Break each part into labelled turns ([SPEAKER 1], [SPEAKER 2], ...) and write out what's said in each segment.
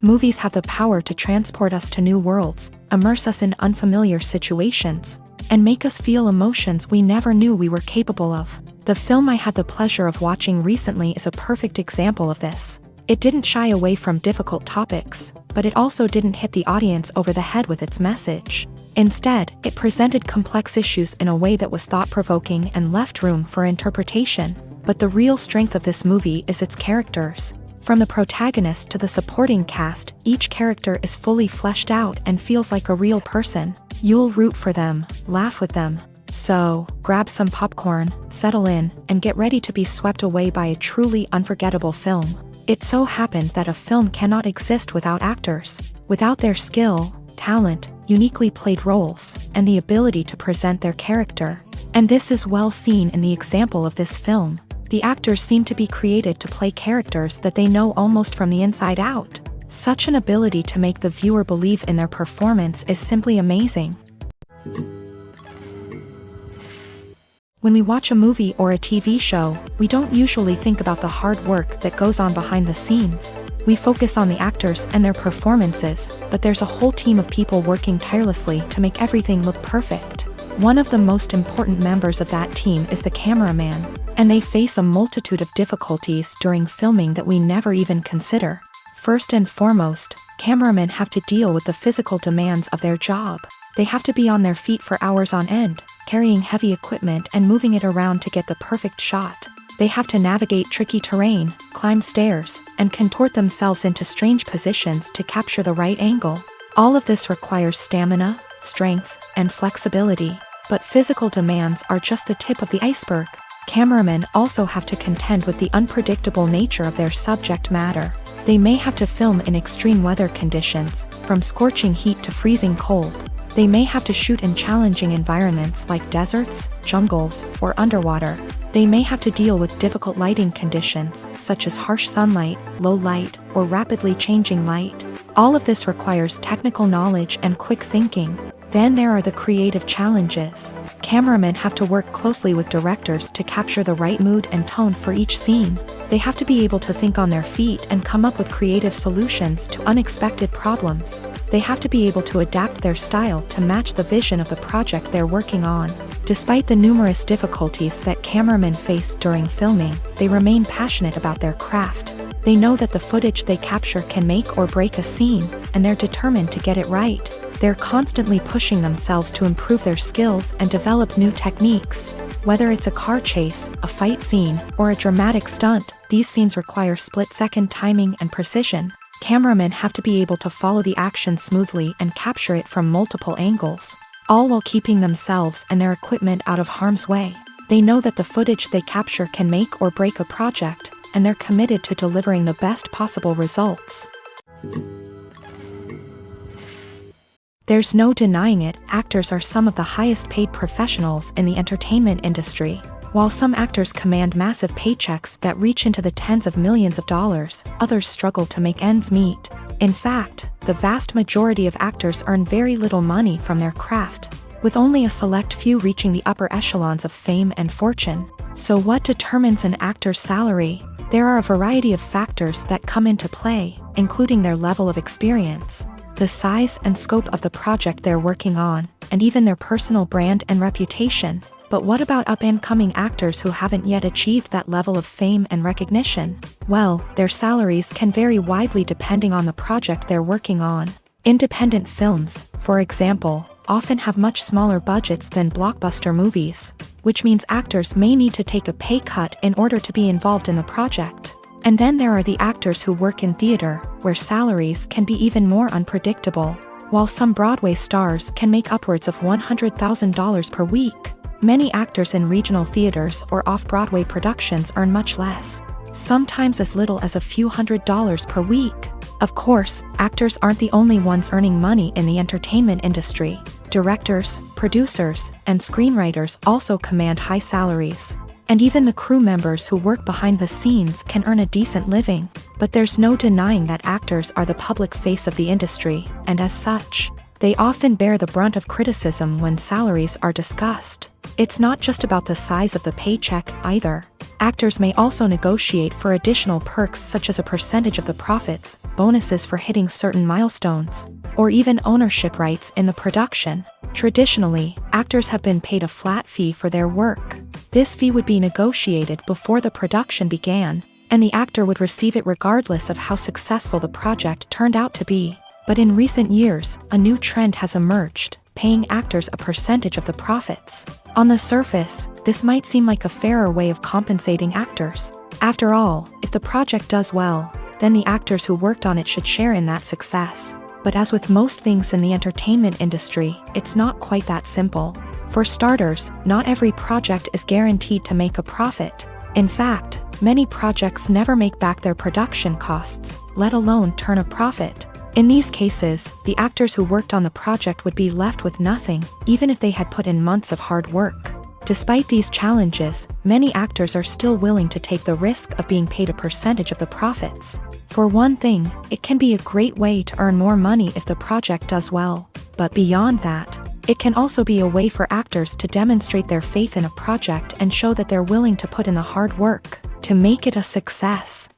[SPEAKER 1] Movies have the power to transport us to new worlds, immerse us in unfamiliar situations, and make us feel emotions we never knew we were capable of. The film I had the pleasure of watching recently is a perfect example of this. It didn't shy away from difficult topics, but it also didn't hit the audience over the head with its message. Instead, it presented complex issues in a way that was thought-provoking and left room for interpretation. But the real strength of this movie is its characters. From the protagonist to the supporting cast, each character is fully fleshed out and feels like a real person. You'll root for them, laugh with them. So, grab some popcorn, settle in, and get ready to be swept away by a truly unforgettable film. It so happened that a film cannot exist without actors. Without their skill, talent, uniquely played roles, and the ability to present their character. And this is well seen in the example of this film. The actors seem to be created to play characters that they know almost from the inside out. Such an ability to make the viewer believe in their performance is simply amazing. When we watch a movie or a TV show, we don't usually think about the hard work that goes on behind the scenes. We focus on the actors and their performances, but there's a whole team of people working tirelessly to make everything look perfect. One of the most important members of that team is the cameraman, and they face a multitude of difficulties during filming that we never even consider. First and foremost, cameramen have to deal with the physical demands of their job. They have to be on their feet for hours on end, carrying heavy equipment and moving it around to get the perfect shot. They have to navigate tricky terrain, climb stairs, and contort themselves into strange positions to capture the right angle. All of this requires stamina, strength, and flexibility. But physical demands are just the tip of the iceberg. Cameramen also have to contend with the unpredictable nature of their subject matter. They may have to film in extreme weather conditions, from scorching heat to freezing cold. They may have to shoot in challenging environments like deserts, jungles, or underwater. They may have to deal with difficult lighting conditions, such as harsh sunlight, low light, or rapidly changing light. All of this requires technical knowledge and quick thinking. Then there are the creative challenges. Cameramen have to work closely with directors to capture the right mood and tone for each scene. They have to be able to think on their feet and come up with creative solutions to unexpected problems. They have to be able to adapt their style to match the vision of the project they're working on. Despite the numerous difficulties that cameramen face during filming, they remain passionate about their craft. They know that the footage they capture can make or break a scene, and they're determined to get it right. They're constantly pushing themselves to improve their skills and develop new techniques. Whether it's a car chase, a fight scene, or a dramatic stunt, these scenes require split-second timing and precision. Cameramen have to be able to follow the action smoothly and capture it from multiple angles, all while keeping themselves and their equipment out of harm's way. They know that the footage they capture can make or break a project, and they're committed to delivering the best possible results. There's no denying it, actors are some of the highest paid professionals in the entertainment industry. While some actors command massive paychecks that reach into the tens of millions of dollars, others struggle to make ends meet. In fact, the vast majority of actors earn very little money from their craft, with only a select few reaching the upper echelons of fame and fortune. So what determines an actor's salary? There are a variety of factors that come into play, including their level of experience, the size and scope of the project they're working on, and even their personal brand and reputation. But what about up-and-coming actors who haven't yet achieved that level of fame and recognition? Well, their salaries can vary widely depending on the project they're working on. Independent films, for example, often have much smaller budgets than blockbuster movies, which means actors may need to take a pay cut in order to be involved in the project. And then there are the actors who work in theater, where salaries can be even more unpredictable. While some Broadway stars can make upwards of $100,000 per week, many actors in regional theaters or off-Broadway productions earn much less, sometimes as little as a few $100s per week. Of course, actors aren't the only ones earning money in the entertainment industry. Directors, producers, and screenwriters also command high salaries. And even the crew members who work behind the scenes can earn a decent living. But there's no denying that actors are the public face of the industry, and as such, they often bear the brunt of criticism when salaries are discussed. It's not just about the size of the paycheck, either. Actors may also negotiate for additional perks such as a percentage of the profits, bonuses for hitting certain milestones, or even ownership rights in the production. Traditionally, actors have been paid a flat fee for their work. This fee would be negotiated before the production began, and the actor would receive it regardless of how successful the project turned out to be. But in recent years, a new trend has emerged, paying actors a percentage of the profits. On the surface, this might seem like a fairer way of compensating actors. After all, if the project does well, then the actors who worked on it should share in that success. But as with most things in the entertainment industry, it's not quite that simple. For starters, not every project is guaranteed to make a profit. In fact, many projects never make back their production costs, let alone turn a profit. In these cases, the actors who worked on the project would be left with nothing, even if they had put in months of hard work. Despite these challenges, many actors are still willing to take the risk of being paid a percentage of the profits. For one thing, it can be a great way to earn more money if the project does well. But beyond that, it can also be a way for actors to demonstrate their faith in a project and show that they're willing to put in the hard work to make it a success.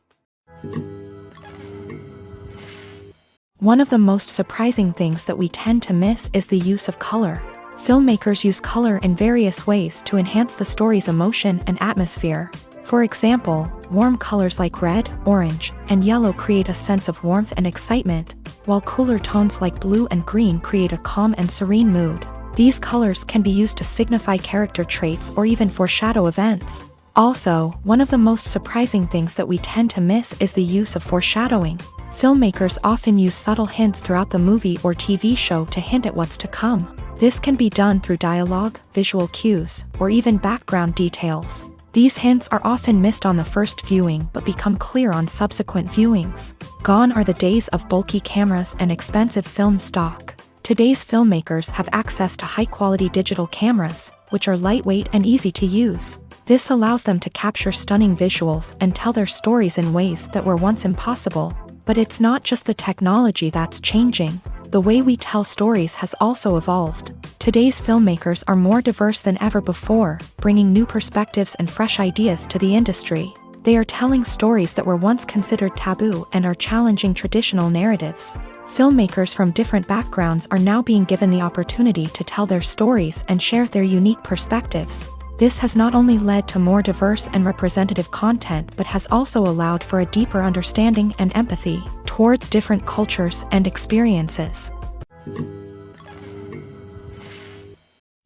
[SPEAKER 1] One of the most surprising things that we tend to miss is the use of color. Filmmakers use color in various ways to enhance the story's emotion and atmosphere. For example, warm colors like red, orange, and yellow create a sense of warmth and excitement, while cooler tones like blue and green create a calm and serene mood. These colors can be used to signify character traits or even foreshadow events. Also, one of the most surprising things that we tend to miss is the use of foreshadowing. Filmmakers often use subtle hints throughout the movie or TV show to hint at what's to come. This can be done through dialogue, visual cues, or even background details. These hints are often missed on the first viewing but become clear on subsequent viewings. Gone are the days of bulky cameras and expensive film stock. Today's filmmakers have access to high-quality digital cameras, which are lightweight and easy to use. This allows them to capture stunning visuals and tell their stories in ways that were once impossible. But it's not just the technology that's changing. The way we tell stories has also evolved. Today's filmmakers are more diverse than ever before, bringing new perspectives and fresh ideas to the industry. They are telling stories that were once considered taboo and are challenging traditional narratives. Filmmakers from different backgrounds are now being given the opportunity to tell their stories and share their unique perspectives. This has not only led to more diverse and representative content but has also allowed for a deeper understanding and empathy towards different cultures and experiences.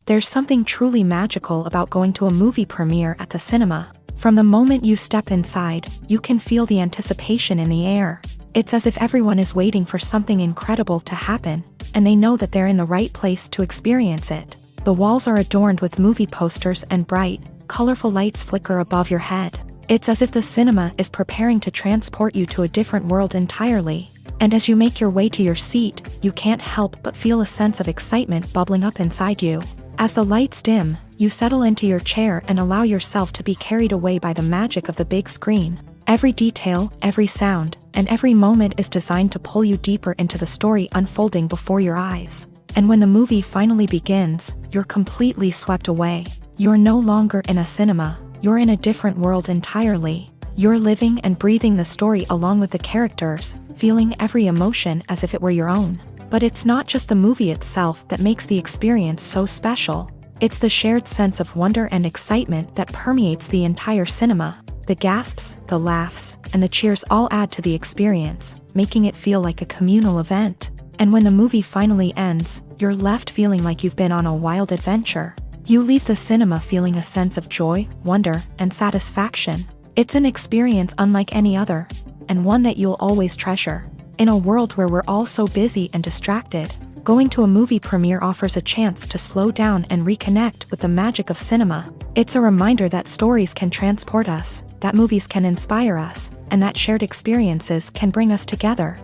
[SPEAKER 1] There's something truly magical about going to a movie premiere at the cinema. From the moment you step inside, you can feel the anticipation in the air. It's as if everyone is waiting for something incredible to happen, and they know that they're in the right place to experience it. The walls are adorned with movie posters and bright, colorful lights flicker above your head. It's as if the cinema is preparing to transport you to a different world entirely. And as you make your way to your seat, you can't help but feel a sense of excitement bubbling up inside you. As the lights dim, you settle into your chair and allow yourself to be carried away by the magic of the big screen. Every detail, every sound, and every moment is designed to pull you deeper into the story unfolding before your eyes. And when the movie finally begins, you're completely swept away. You're no longer in a cinema, you're in a different world entirely. You're living and breathing the story along with the characters, feeling every emotion as if it were your own. But it's not just the movie itself that makes the experience so special. It's the shared sense of wonder and excitement that permeates the entire cinema. The gasps, the laughs, and the cheers all add to the experience, making it feel like a communal event. And when the movie finally ends, you're left feeling like you've been on a wild adventure. You leave the cinema feeling a sense of joy, wonder, and satisfaction. It's an experience unlike any other, and one that you'll always treasure. In a world where we're all so busy and distracted, going to a movie premiere offers a chance to slow down and reconnect with the magic of cinema. It's a reminder that stories can transport us, that movies can inspire us, and that shared experiences can bring us together.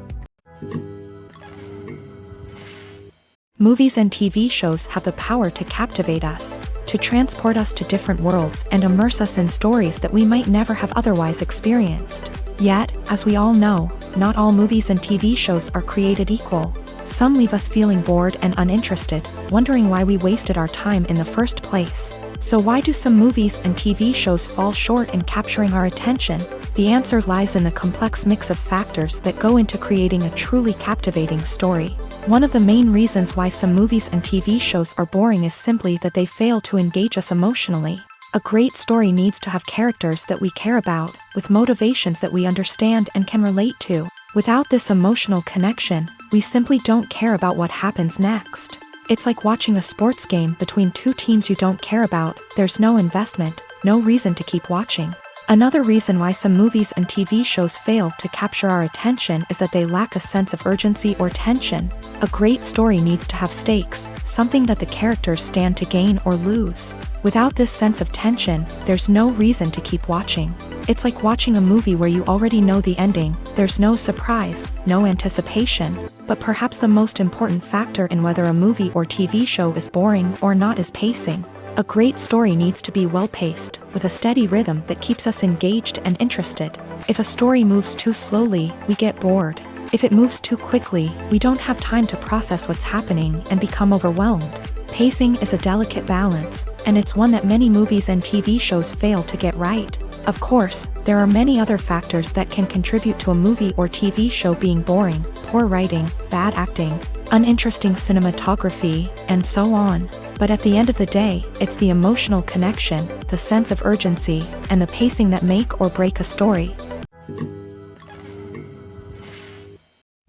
[SPEAKER 1] Movies and TV shows have the power to captivate us, to transport us to different worlds and immerse us in stories that we might never have otherwise experienced. Yet, as we all know, not all movies and TV shows are created equal. Some leave us feeling bored and uninterested, wondering why we wasted our time in the first place. So why do some movies and TV shows fall short in capturing our attention? The answer lies in the complex mix of factors that go into creating a truly captivating story. One of the main reasons why some movies and TV shows are boring is simply that they fail to engage us emotionally. A great story needs to have characters that we care about, with motivations that we understand and can relate to. Without this emotional connection, we simply don't care about what happens next. It's like watching a sports game between two teams you don't care about. There's no investment, no reason to keep watching. Another reason why some movies and TV shows fail to capture our attention is that they lack a sense of urgency or tension. A great story needs to have stakes, something that the characters stand to gain or lose. Without this sense of tension, there's no reason to keep watching. It's like watching a movie where you already know the ending. There's no surprise, no anticipation. But perhaps the most important factor in whether a movie or TV show is boring or not is pacing. A great story needs to be well-paced, with a steady rhythm that keeps us engaged and interested. If a story moves too slowly, we get bored. If it moves too quickly, we don't have time to process what's happening and become overwhelmed. Pacing is a delicate balance, and it's one that many movies and TV shows fail to get right. Of course, there are many other factors that can contribute to a movie or TV show being boring: poor writing, bad acting, uninteresting cinematography, and so on. But at the end of the day, it's the emotional connection, the sense of urgency, and the pacing that make or break a story.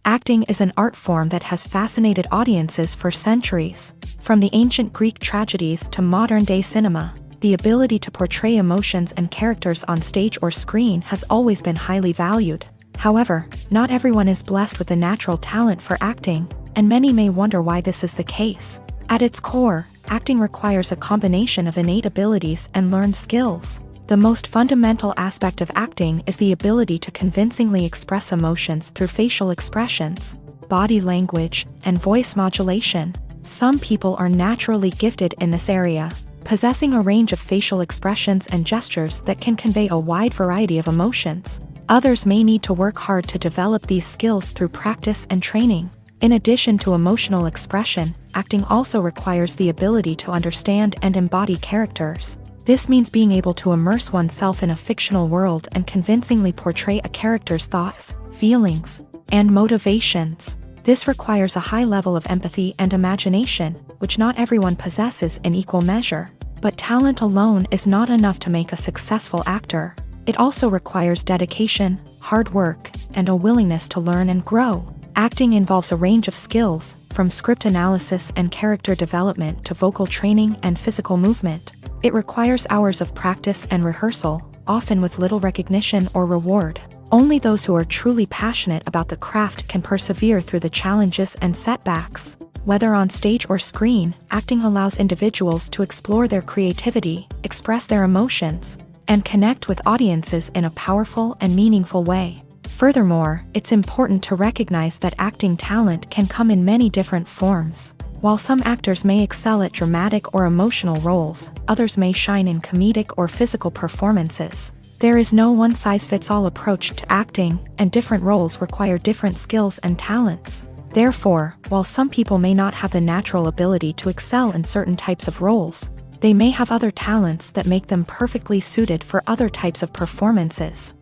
[SPEAKER 1] Acting is an art form that has fascinated audiences for centuries. From the ancient Greek tragedies to modern-day cinema, the ability to portray emotions and characters on stage or screen has always been highly valued. However, not everyone is blessed with a natural talent for acting, and many may wonder why this is the case. At its core, acting requires a combination of innate abilities and learned skills. The most fundamental aspect of acting is the ability to convincingly express emotions through facial expressions, body language, and voice modulation. Some people are naturally gifted in this area, possessing a range of facial expressions and gestures that can convey a wide variety of emotions. Others may need to work hard to develop these skills through practice and training. In addition to emotional expression, acting also requires the ability to understand and embody characters. This means being able to immerse oneself in a fictional world and convincingly portray a character's thoughts, feelings, and motivations. This requires a high level of empathy and imagination, which not everyone possesses in equal measure. But talent alone is not enough to make a successful actor. It also requires dedication, hard work, and a willingness to learn and grow. Acting involves a range of skills, from script analysis and character development to vocal training and physical movement. It requires hours of practice and rehearsal, often with little recognition or reward. Only those who are truly passionate about the craft can persevere through the challenges and setbacks. Whether on stage or screen, acting allows individuals to explore their creativity, express their emotions, and connect with audiences in a powerful and meaningful way. Furthermore, it's important to recognize that acting talent can come in many different forms. While some actors may excel at dramatic or emotional roles, others may shine in comedic or physical performances. There is no one-size-fits-all approach to acting, and different roles require different skills and talents. Therefore, while some people may not have the natural ability to excel in certain types of roles, they may have other talents that make them perfectly suited for other types of performances.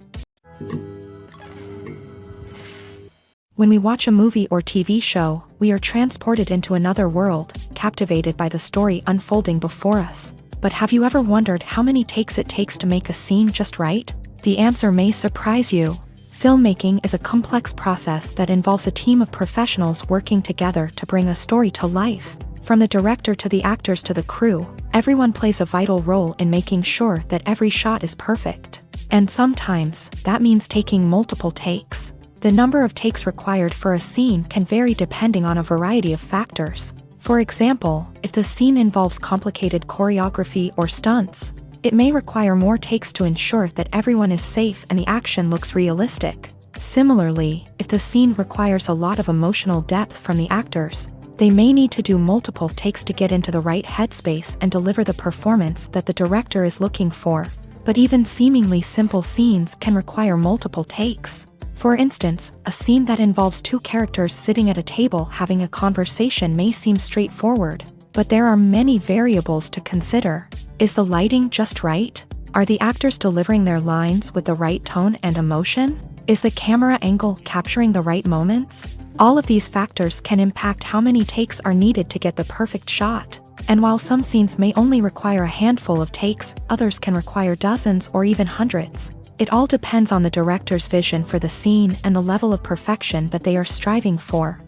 [SPEAKER 1] When we watch a movie or TV show, we are transported into another world, captivated by the story unfolding before us. But have you ever wondered how many takes it takes to make a scene just right? The answer may surprise you. Filmmaking is a complex process that involves a team of professionals working together to bring a story to life. From the director to the actors to the crew, everyone plays a vital role in making sure that every shot is perfect. And sometimes, that means taking multiple takes. The number of takes required for a scene can vary depending on a variety of factors. For example, if the scene involves complicated choreography or stunts, it may require more takes to ensure that everyone is safe and the action looks realistic. Similarly, if the scene requires a lot of emotional depth from the actors, they may need to do multiple takes to get into the right headspace and deliver the performance that the director is looking for. But even seemingly simple scenes can require multiple takes. For instance, a scene that involves two characters sitting at a table having a conversation may seem straightforward, but there are many variables to consider. Is the lighting just right? Are the actors delivering their lines with the right tone and emotion? Is the camera angle capturing the right moments? All of these factors can impact how many takes are needed to get the perfect shot. And while some scenes may only require a handful of takes, others can require dozens or even hundreds. It all depends on the director's vision for the scene and the level of perfection that they are striving for.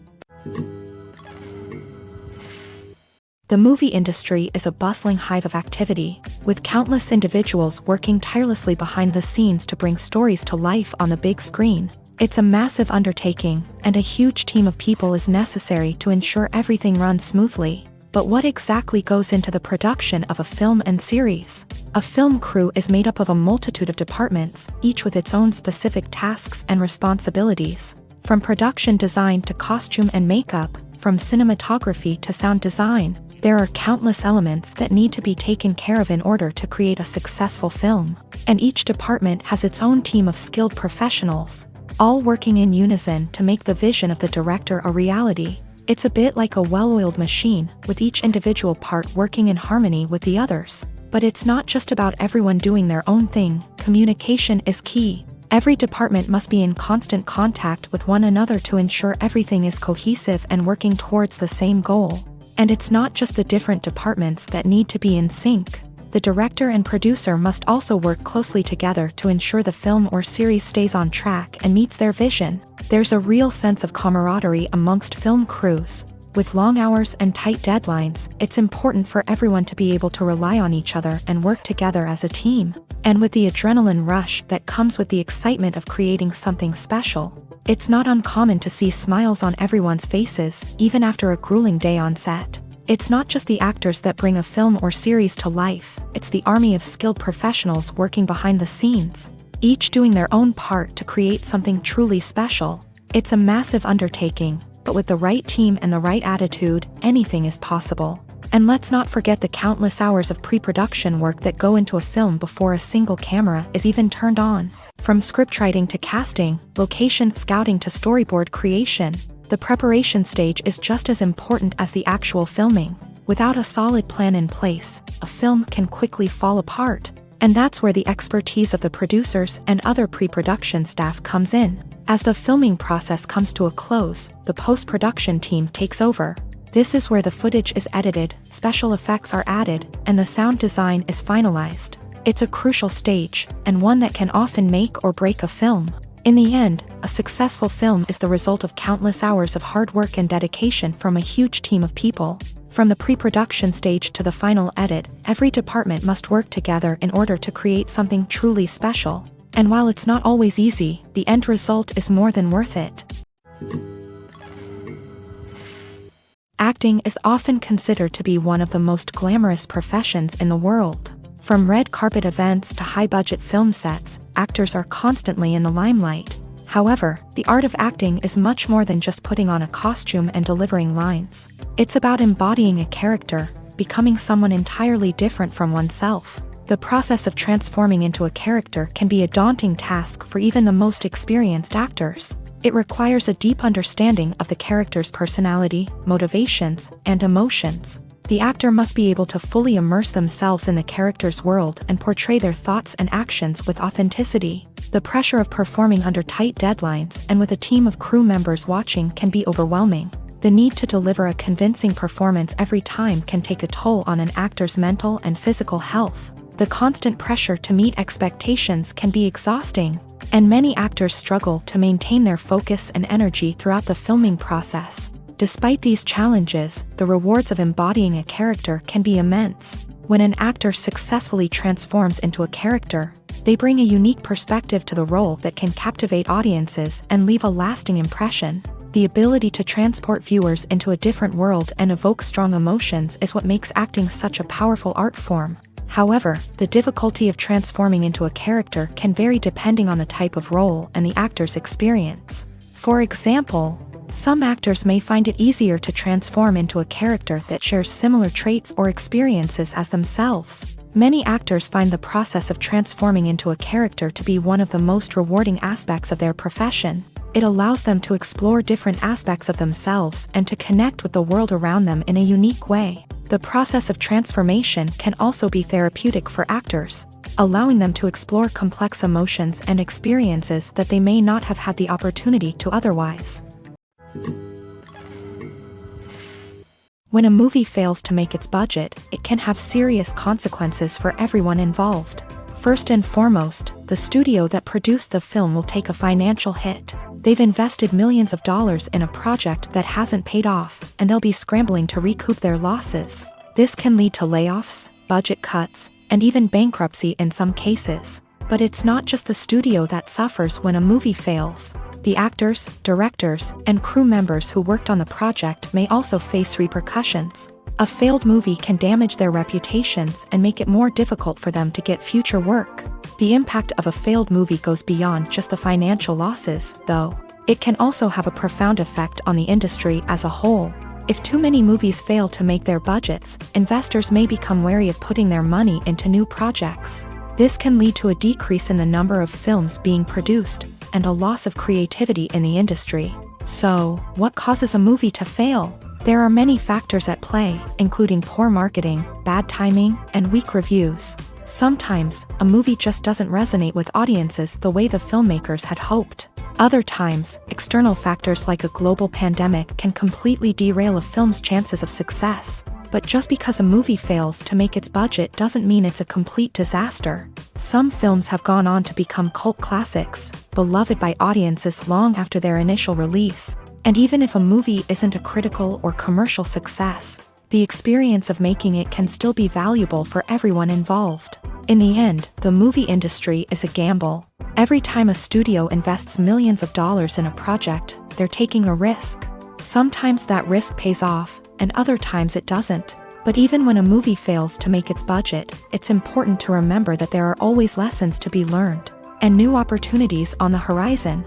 [SPEAKER 1] The movie industry is a bustling hive of activity, with countless individuals working tirelessly behind the scenes to bring stories to life on the big screen. It's a massive undertaking, and a huge team of people is necessary to ensure everything runs smoothly. But what exactly goes into the production of a film and series? A film crew is made up of a multitude of departments, each with its own specific tasks and responsibilities. From production design to costume and makeup, from cinematography to sound design, there are countless elements that need to be taken care of in order to create a successful film. And each department has its own team of skilled professionals, all working in unison to make the vision of the director a reality. It's a bit like a well-oiled machine, with each individual part working in harmony with the others. But it's not just about everyone doing their own thing. Communication is key. Every department must be in constant contact with one another to ensure everything is cohesive and working towards the same goal. And it's not just the different departments that need to be in sync. The director and producer must also work closely together to ensure the film or series stays on track and meets their vision. There's a real sense of camaraderie amongst film crews. With long hours and tight deadlines, it's important for everyone to be able to rely on each other and work together as a team. And with the adrenaline rush that comes with the excitement of creating something special, it's not uncommon to see smiles on everyone's faces, even after a grueling day on set. It's not just the actors that bring a film or series to life, it's the army of skilled professionals working behind the scenes, each doing their own part to create something truly special. It's a massive undertaking, but with the right team and the right attitude, anything is possible. And let's not forget the countless hours of pre-production work that go into a film before a single camera is even turned on. From scriptwriting to casting, location scouting to storyboard creation, the preparation stage is just as important as the actual filming. Without a solid plan in place, a film can quickly fall apart. And that's where the expertise of the producers and other pre-production staff comes in. As the filming process comes to a close, the post-production team takes over. This is where the footage is edited, special effects are added, and the sound design is finalized. It's a crucial stage, and one that can often make or break a film. In the end, a successful film is the result of countless hours of hard work and dedication from a huge team of people. From the pre-production stage to the final edit, every department must work together in order to create something truly special. And while it's not always easy, the end result is more than worth it. Acting is often considered to be one of the most glamorous professions in the world. From red carpet events to high-budget film sets, actors are constantly in the limelight. However, the art of acting is much more than just putting on a costume and delivering lines. It's about embodying a character, becoming someone entirely different from oneself. The process of transforming into a character can be a daunting task for even the most experienced actors. It requires a deep understanding of the character's personality, motivations, and emotions. The actor must be able to fully immerse themselves in the character's world and portray their thoughts and actions with authenticity. The pressure of performing under tight deadlines and with a team of crew members watching can be overwhelming. The need to deliver a convincing performance every time can take a toll on an actor's mental and physical health. The constant pressure to meet expectations can be exhausting, and many actors struggle to maintain their focus and energy throughout the filming process. Despite these challenges, the rewards of embodying a character can be immense. When an actor successfully transforms into a character, they bring a unique perspective to the role that can captivate audiences and leave a lasting impression. The ability to transport viewers into a different world and evoke strong emotions is what makes acting such a powerful art form. However, the difficulty of transforming into a character can vary depending on the type of role and the actor's experience. For example, some actors may find it easier to transform into a character that shares similar traits or experiences as themselves. Many actors find the process of transforming into a character to be one of the most rewarding aspects of their profession. It allows them to explore different aspects of themselves and to connect with the world around them in a unique way. The process of transformation can also be therapeutic for actors, allowing them to explore complex emotions and experiences that they may not have had the opportunity to otherwise. When a movie fails to make its budget, it can have serious consequences for everyone involved. First and foremost, the studio that produced the film will take a financial hit. They've invested millions of dollars in a project that hasn't paid off, and they'll be scrambling to recoup their losses. This can lead to layoffs, budget cuts, and even bankruptcy in some cases. But it's not just the studio that suffers when a movie fails. The actors, directors, and crew members who worked on the project may also face repercussions. A failed movie can damage their reputations and make it more difficult for them to get future work. The impact of a failed movie goes beyond just the financial losses, though. It can also have a profound effect on the industry as a whole. If too many movies fail to make their budgets, investors may become wary of putting their money into new projects. This can lead to a decrease in the number of films being produced, and a loss of creativity in the industry. So, what causes a movie to fail? There are many factors at play, including poor marketing, bad timing, and weak reviews. Sometimes, a movie just doesn't resonate with audiences the way the filmmakers had hoped. Other times, external factors like a global pandemic can completely derail a film's chances of success. But just because a movie fails to make its budget doesn't mean it's a complete disaster. Some films have gone on to become cult classics, beloved by audiences long after their initial release. And even if a movie isn't a critical or commercial success, the experience of making it can still be valuable for everyone involved. In the end, the movie industry is a gamble. Every time a studio invests millions of dollars in a project, they're taking a risk. Sometimes that risk pays off, and other times it doesn't. But even when a movie fails to make its budget, it's important to remember that there are always lessons to be learned, and new opportunities on the horizon.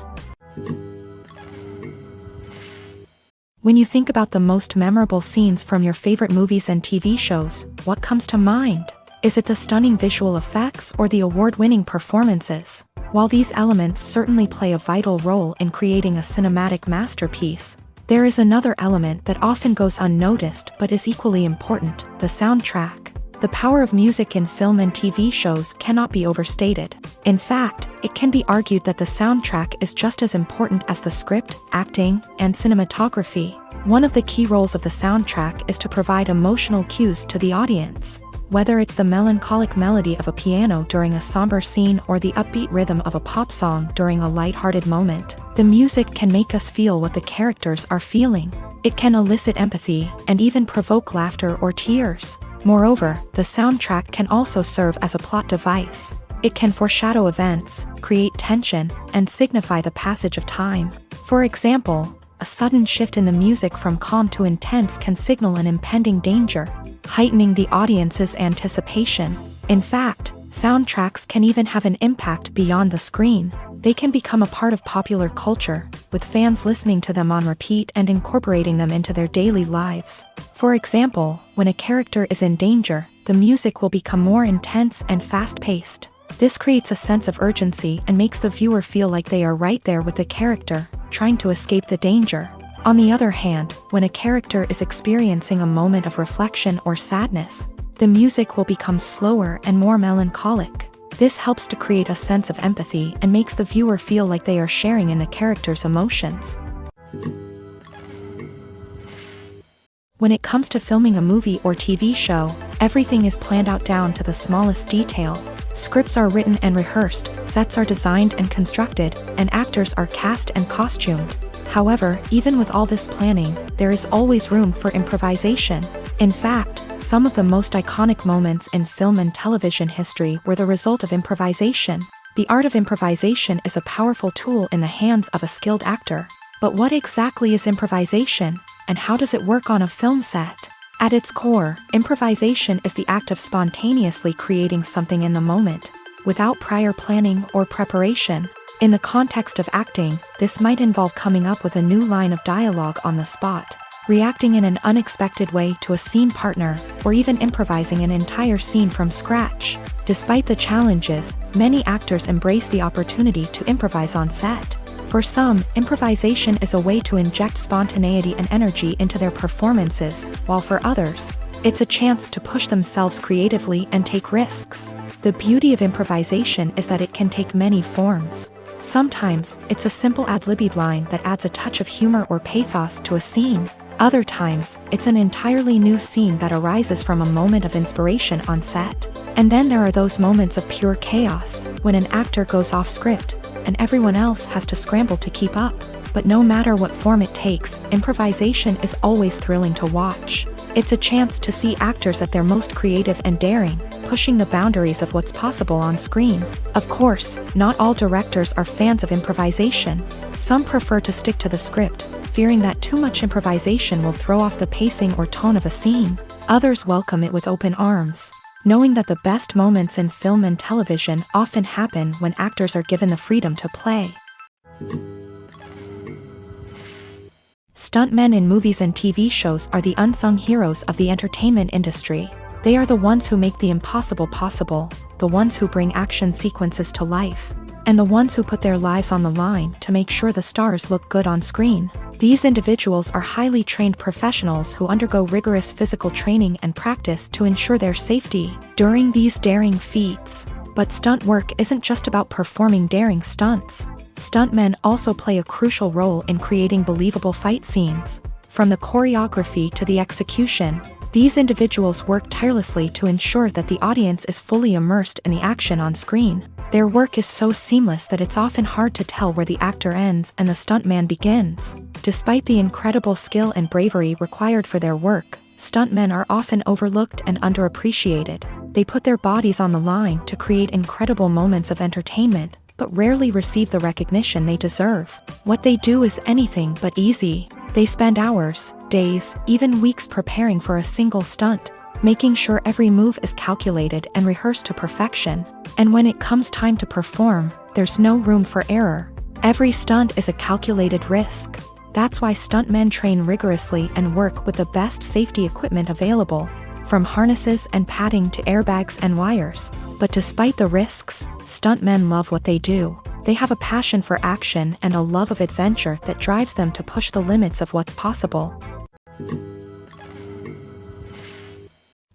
[SPEAKER 1] When you think about the most memorable scenes from your favorite movies and TV shows, what comes to mind? Is it the stunning visual effects or the award-winning performances? While these elements certainly play a vital role in creating a cinematic masterpiece, there is another element that often goes unnoticed but is equally important: the soundtrack. The power of music in film and TV shows cannot be overstated. In fact, it can be argued that the soundtrack is just as important as the script, acting, and cinematography. One of the key roles of the soundtrack is to provide emotional cues to the audience. Whether it's the melancholic melody of a piano during a somber scene or the upbeat rhythm of a pop song during a lighthearted moment, the music can make us feel what the characters are feeling. It can elicit empathy and even provoke laughter or tears. Moreover, the soundtrack can also serve as a plot device. It can foreshadow events, create tension, and signify the passage of time. For example, a sudden shift in the music from calm to intense can signal an impending danger, heightening the audience's anticipation. In fact, soundtracks can even have an impact beyond the screen. They can become a part of popular culture, with fans listening to them on repeat and incorporating them into their daily lives. For example, when a character is in danger, the music will become more intense and fast-paced. This creates a sense of urgency and makes the viewer feel like they are right there with the character, trying to escape the danger. On the other hand, when a character is experiencing a moment of reflection or sadness, the music will become slower and more melancholic. This helps to create a sense of empathy and makes the viewer feel like they are sharing in the character's emotions. When it comes to filming a movie or TV show, everything is planned out down to the smallest detail. Scripts are written and rehearsed, sets are designed and constructed, and actors are cast and costumed. However, even with all this planning, there is always room for improvisation. In fact, some of the most iconic moments in film and television history were the result of improvisation. The art of improvisation is a powerful tool in the hands of a skilled actor. But what exactly is improvisation, and how does it work on a film set? At its core, improvisation is the act of spontaneously creating something in the moment, without prior planning or preparation. In the context of acting, this might involve coming up with a new line of dialogue on the spot, reacting in an unexpected way to a scene partner, or even improvising an entire scene from scratch. Despite the challenges, many actors embrace the opportunity to improvise on set. For some, improvisation is a way to inject spontaneity and energy into their performances, while for others, It's a chance to push themselves creatively and take risks. The beauty of improvisation is that it can take many forms. Sometimes, it's a simple ad-libbed line that adds a touch of humor or pathos to a scene. Other times, it's an entirely new scene that arises from a moment of inspiration on set. And then there are those moments of pure chaos, when an actor goes off script, and everyone else has to scramble to keep up. But no matter what form it takes, improvisation is always thrilling to watch. It's a chance to see actors at their most creative and daring, pushing the boundaries of what's possible on screen. Of course, not all directors are fans of improvisation. Some prefer to stick to the script, fearing that too much improvisation will throw off the pacing or tone of a scene. Others welcome it with open arms, knowing that the best moments in film and television often happen when actors are given the freedom to play. Stuntmen in movies and TV shows are the unsung heroes of the entertainment industry. They are the ones who make the impossible possible, the ones who bring action sequences to life, and the ones who put their lives on the line to make sure the stars look good on screen. These individuals are highly trained professionals who undergo rigorous physical training and practice to ensure their safety during these daring feats. But stunt work isn't just about performing daring stunts. Stuntmen also play a crucial role in creating believable fight scenes. From the choreography to the execution, these individuals work tirelessly to ensure that the audience is fully immersed in the action on screen. Their work is so seamless that it's often hard to tell where the actor ends and the stuntman begins. Despite the incredible skill and bravery required for their work, stuntmen are often overlooked and underappreciated. They put their bodies on the line to create incredible moments of entertainment, but rarely receive the recognition they deserve. What they do is anything but easy. They spend hours, days, even weeks preparing for a single stunt, making sure every move is calculated and rehearsed to perfection. And when it comes time to perform, there's no room for error. Every stunt is a calculated risk. That's why stuntmen train rigorously and work with the best safety equipment available, from harnesses and padding to airbags and wires. But despite the risks, stuntmen love what they do. They have a passion for action and a love of adventure that drives them to push the limits of what's possible.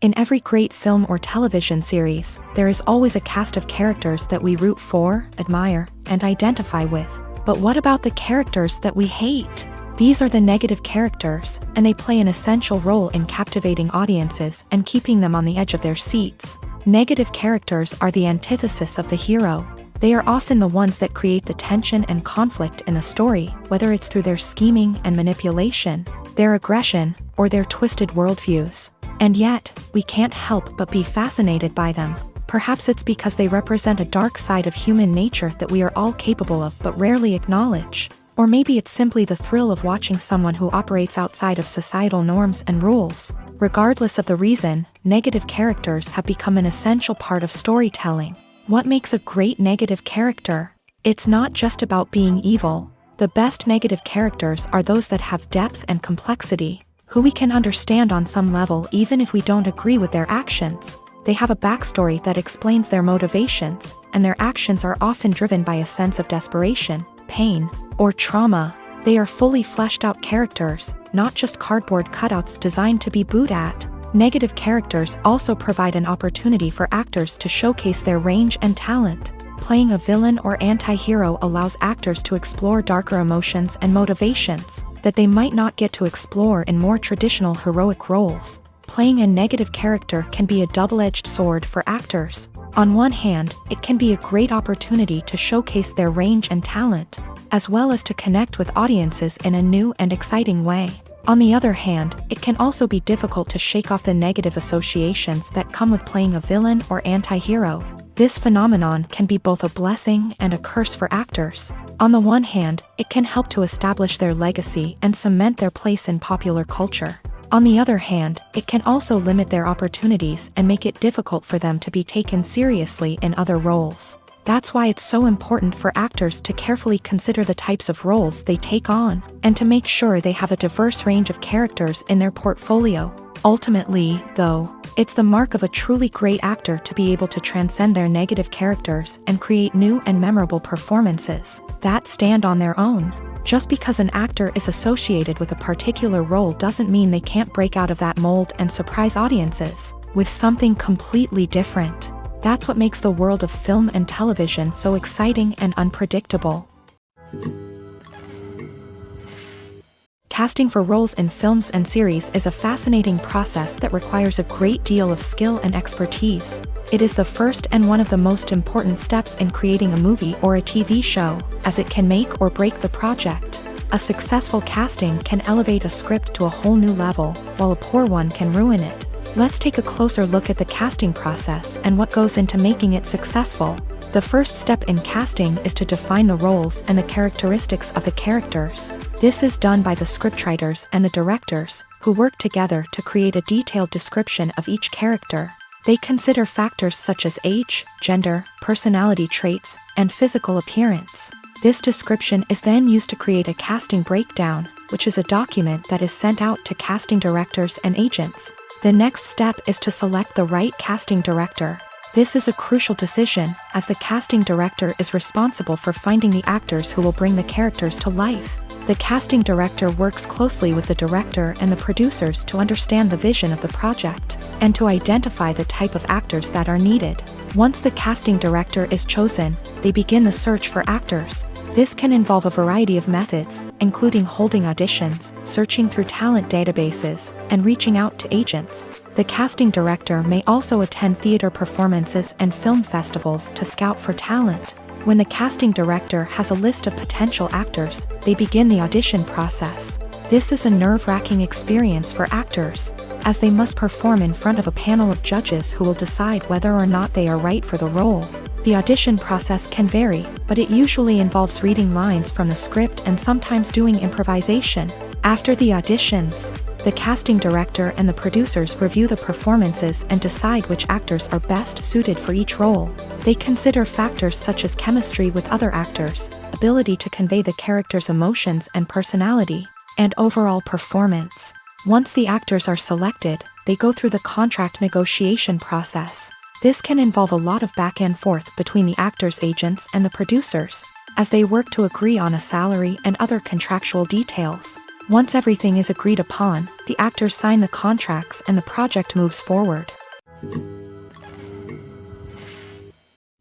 [SPEAKER 1] In every great film or television series, there is always a cast of characters that we root for, admire, and identify with. But what about the characters that we hate? These are the negative characters, and they play an essential role in captivating audiences and keeping them on the edge of their seats. Negative characters are the antithesis of the hero. They are often the ones that create the tension and conflict in the story, whether it's through their scheming and manipulation, their aggression, or their twisted worldviews. And yet, we can't help but be fascinated by them. Perhaps it's because they represent a dark side of human nature that we are all capable of but rarely acknowledge. Or maybe it's simply the thrill of watching someone who operates outside of societal norms and rules. Regardless of the reason, negative characters have become an essential part of storytelling. What makes a great negative character? It's not just about being evil. The best negative characters are those that have depth and complexity, who we can understand on some level even if we don't agree with their actions. They have a backstory that explains their motivations, and their actions are often driven by a sense of desperation, pain, or trauma. They are fully fleshed out characters, not just cardboard cutouts designed to be booed at. Negative characters also provide an opportunity for actors to showcase their range and talent. Playing a villain or anti-hero allows actors to explore darker emotions and motivations that they might not get to explore in more traditional heroic roles. Playing a negative character can be a double-edged sword for actors. On one hand, it can be a great opportunity to showcase their range and talent, as well as to connect with audiences in a new and exciting way. On the other hand, it can also be difficult to shake off the negative associations that come with playing a villain or anti-hero. This phenomenon can be both a blessing and a curse for actors. On the one hand, it can help to establish their legacy and cement their place in popular culture. On the other hand, it can also limit their opportunities and make it difficult for them to be taken seriously in other roles. That's why it's so important for actors to carefully consider the types of roles they take on, and to make sure they have a diverse range of characters in their portfolio. Ultimately, though, it's the mark of a truly great actor to be able to transcend their negative characters and create new and memorable performances that stand on their own. Just because an actor is associated with a particular role doesn't mean they can't break out of that mold and surprise audiences with something completely different. That's what makes the world of film and television so exciting and unpredictable. Casting for roles in films and series is a fascinating process that requires a great deal of skill and expertise. It is the first and one of the most important steps in creating a movie or a TV show, as it can make or break the project. A successful casting can elevate a script to a whole new level, while a poor one can ruin it. Let's take a closer look at the casting process and what goes into making it successful. The first step in casting is to define the roles and the characteristics of the characters. This is done by the scriptwriters and the directors, who work together to create a detailed description of each character. They consider factors such as age, gender, personality traits, and physical appearance. This description is then used to create a casting breakdown, which is a document that is sent out to casting directors and agents. The next step is to select the right casting director. This is a crucial decision, as the casting director is responsible for finding the actors who will bring the characters to life. The casting director works closely with the director and the producers to understand the vision of the project, and to identify the type of actors that are needed. Once the casting director is chosen, they begin the search for actors. This can involve a variety of methods, including holding auditions, searching through talent databases, and reaching out to agents. The casting director may also attend theater performances and film festivals to scout for talent. When the casting director has a list of potential actors, they begin the audition process. This is a nerve-wracking experience for actors, as they must perform in front of a panel of judges who will decide whether or not they are right for the role. The audition process can vary, but it usually involves reading lines from the script and sometimes doing improvisation. After the auditions, the casting director and the producers review the performances and decide which actors are best suited for each role. They consider factors such as chemistry with other actors, ability to convey the character's emotions and personality, and overall performance. Once the actors are selected, they go through the contract negotiation process. This can involve a lot of back and forth between the actors' agents and the producers, as they work to agree on a salary and other contractual details. Once everything is agreed upon, the actors sign the contracts and the project moves forward.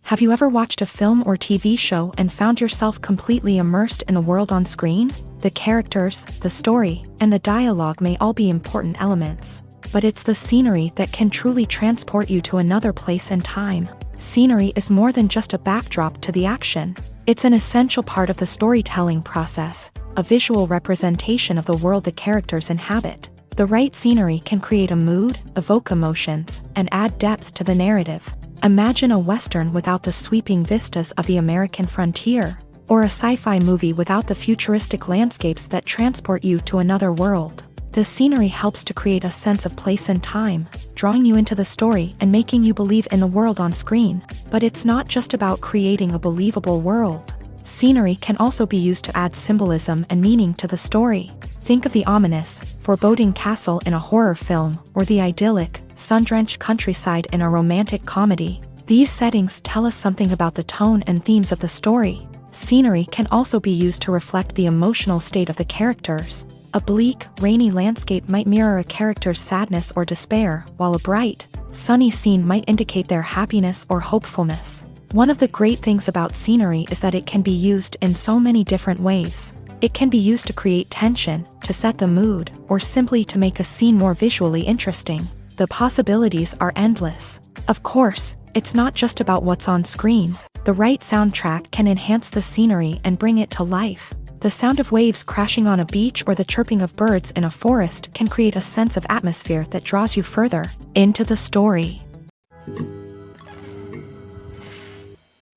[SPEAKER 1] Have you ever watched a film or TV show and found yourself completely immersed in the world on screen? The characters, the story, and the dialogue may all be important elements, but it's the scenery that can truly transport you to another place and time. Scenery is more than just a backdrop to the action. It's an essential part of the storytelling process, a visual representation of the world the characters inhabit. The right scenery can create a mood, evoke emotions, and add depth to the narrative. Imagine a Western without the sweeping vistas of the American frontier, or a sci-fi movie without the futuristic landscapes that transport you to another world. The scenery helps to create a sense of place and time, drawing you into the story and making you believe in the world on screen. But it's not just about creating a believable world. Scenery can also be used to add symbolism and meaning to the story. Think of the ominous, foreboding castle in a horror film, or the idyllic, sun-drenched countryside in a romantic comedy. These settings tell us something about the tone and themes of the story. Scenery can also be used to reflect the emotional state of the characters. A bleak, rainy landscape might mirror a character's sadness or despair, while a bright, sunny scene might indicate their happiness or hopefulness. One of the great things about scenery is that it can be used in so many different ways. It can be used to create tension, to set the mood, or simply to make a scene more visually interesting. The possibilities are endless. Of course, it's not just about what's on screen. The right soundtrack can enhance the scenery and bring it to life. The sound of waves crashing on a beach or the chirping of birds in a forest can create a sense of atmosphere that draws you further into the story.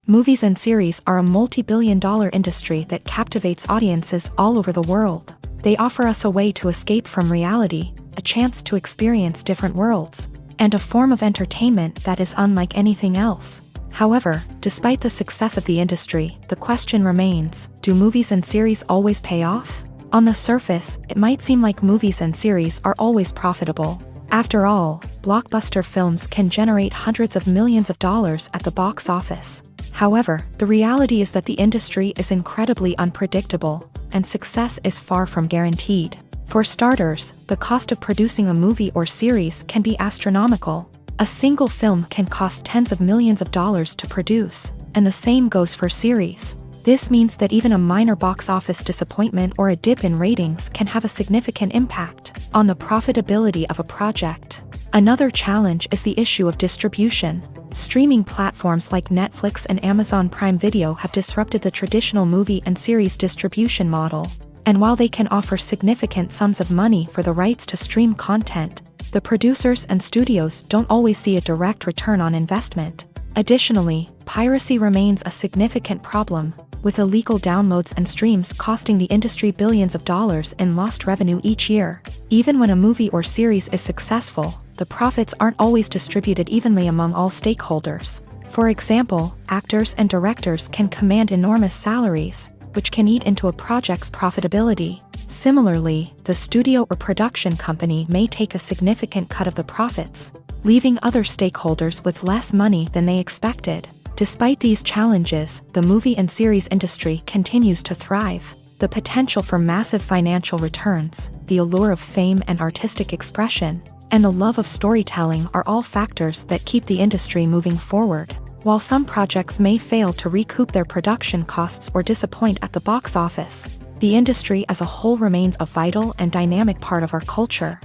[SPEAKER 1] Movies and series are a multi-billion-dollar industry that captivates audiences all over the world. They offer us a way to escape from reality, a chance to experience different worlds, and a form of entertainment that is unlike anything else. However, despite the success of the industry, the question remains, do movies and series always pay off? On the surface, it might seem like movies and series are always profitable. After all, blockbuster films can generate hundreds of millions of dollars at the box office. However, the reality is that the industry is incredibly unpredictable. and success is far from guaranteed. For starters, the cost of producing a movie or series can be astronomical. A single film can cost tens of millions of dollars to produce, and the same goes for series. This means that even a minor box office disappointment or a dip in ratings can have a significant impact on the profitability of a project. Another challenge is the issue of distribution. Streaming platforms like Netflix and Amazon Prime Video have disrupted the traditional movie and series distribution model. And while they can offer significant sums of money for the rights to stream content, the producers and studios don't always see a direct return on investment. Additionally, piracy remains a significant problem, with illegal downloads and streams costing the industry billions of dollars in lost revenue each year. Even when a movie or series is successful, the profits aren't always distributed evenly among all stakeholders. For example, actors and directors can command enormous salaries, which can eat into a project's profitability. Similarly, the studio or production company may take a significant cut of the profits, leaving other stakeholders with less money than they expected. Despite these challenges, the movie and series industry continues to thrive. The potential for massive financial returns, the allure of fame and artistic expression, and the love of storytelling are all factors that keep the industry moving forward. While some projects may fail to recoup their production costs or disappoint at the box office, the industry as a whole remains a vital and dynamic part of our culture.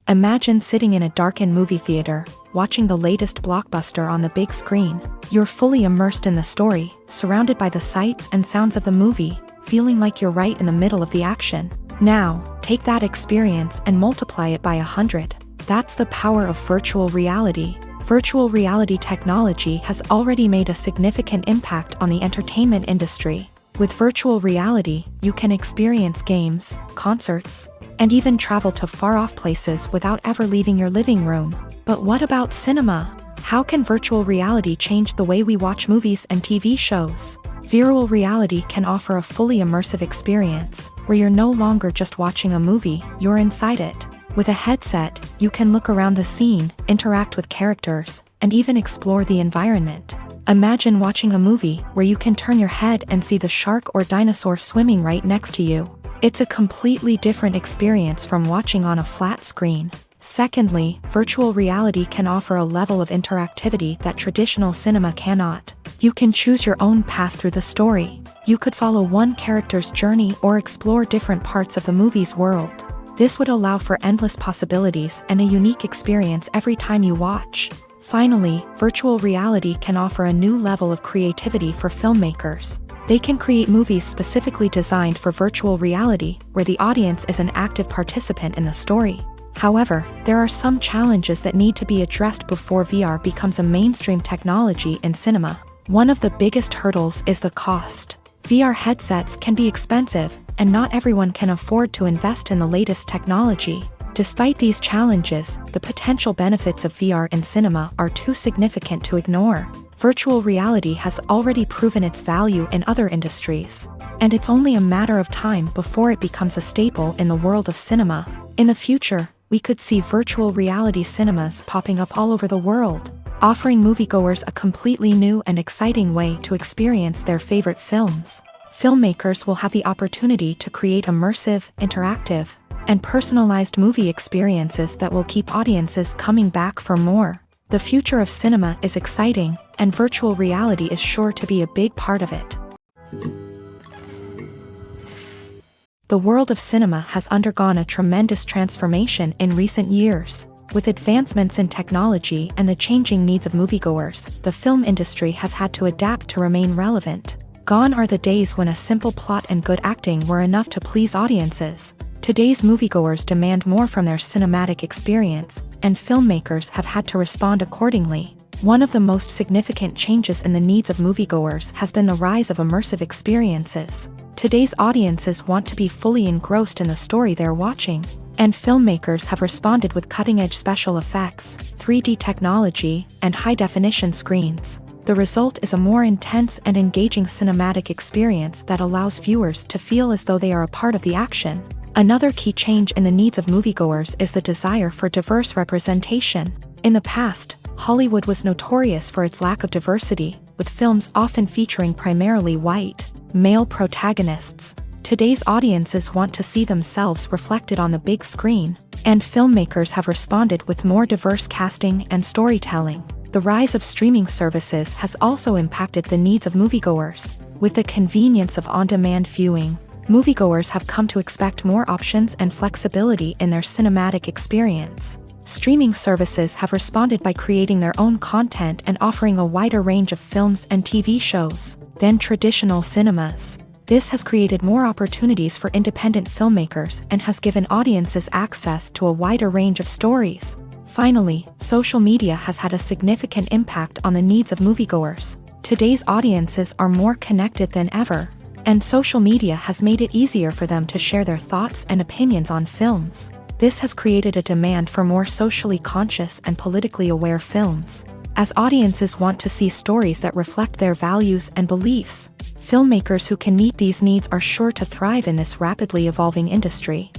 [SPEAKER 1] Imagine sitting in a darkened movie theater, watching the latest blockbuster on the big screen. You're fully immersed in the story, surrounded by the sights and sounds of the movie, feeling like you're right in the middle of the action. Now, take that experience and multiply it by 100. That's the power of virtual reality. Virtual reality technology has already made a significant impact on the entertainment industry. With virtual reality, you can experience games, concerts, and even travel to far-off places without ever leaving your living room. But what about cinema? How can virtual reality change the way we watch movies and TV shows? Virtual reality can offer a fully immersive experience, where you're no longer just watching a movie, you're inside it. With a headset, you can look around the scene, interact with characters, and even explore the environment. Imagine watching a movie where you can turn your head and see the shark or dinosaur swimming right next to you. It's a completely different experience from watching on a flat screen. Secondly, virtual reality can offer a level of interactivity that traditional cinema cannot. You can choose your own path through the story. You could follow one character's journey or explore different parts of the movie's world. This would allow for endless possibilities and a unique experience every time you watch. Finally, virtual reality can offer a new level of creativity for filmmakers. They can create movies specifically designed for virtual reality, where the audience is an active participant in the story. However, there are some challenges that need to be addressed before VR becomes a mainstream technology in cinema. One of the biggest hurdles is the cost. VR headsets can be expensive, and not everyone can afford to invest in the latest technology. Despite these challenges, the potential benefits of VR in cinema are too significant to ignore. Virtual reality has already proven its value in other industries, and it's only a matter of time before it becomes a staple in the world of cinema. In the future, we could see virtual reality cinemas popping up all over the world, offering moviegoers a completely new and exciting way to experience their favorite films. Filmmakers will have the opportunity to create immersive, interactive, and personalized movie experiences that will keep audiences coming back for more. The future of cinema is exciting, and virtual reality is sure to be a big part of it. The world of cinema has undergone a tremendous transformation in recent years. With advancements in technology and the changing needs of moviegoers, the film industry has had to adapt to remain relevant. Gone are the days when a simple plot and good acting were enough to please audiences. Today's moviegoers demand more from their cinematic experience, and filmmakers have had to respond accordingly. One of the most significant changes in the needs of moviegoers has been the rise of immersive experiences. Today's audiences want to be fully engrossed in the story they're watching, and filmmakers have responded with cutting-edge special effects, 3D technology, and high-definition screens. The result is a more intense and engaging cinematic experience that allows viewers to feel as though they are a part of the action. Another key change in the needs of moviegoers is the desire for diverse representation. In the past, Hollywood was notorious for its lack of diversity, with films often featuring primarily white, male protagonists. Today's audiences want to see themselves reflected on the big screen, and filmmakers have responded with more diverse casting and storytelling. The rise of streaming services has also impacted the needs of moviegoers. With the convenience of on-demand viewing, moviegoers have come to expect more options and flexibility in their cinematic experience. Streaming services have responded by creating their own content and offering a wider range of films and TV shows than traditional cinemas. This has created more opportunities for independent filmmakers and has given audiences access to a wider range of stories. Finally, social media has had a significant impact on the needs of moviegoers. Today's audiences are more connected than ever, and social media has made it easier for them to share their thoughts and opinions on films. This has created a demand for more socially conscious and politically aware films. As audiences want to see stories that reflect their values and beliefs, filmmakers who can meet these needs are sure to thrive in this rapidly evolving industry.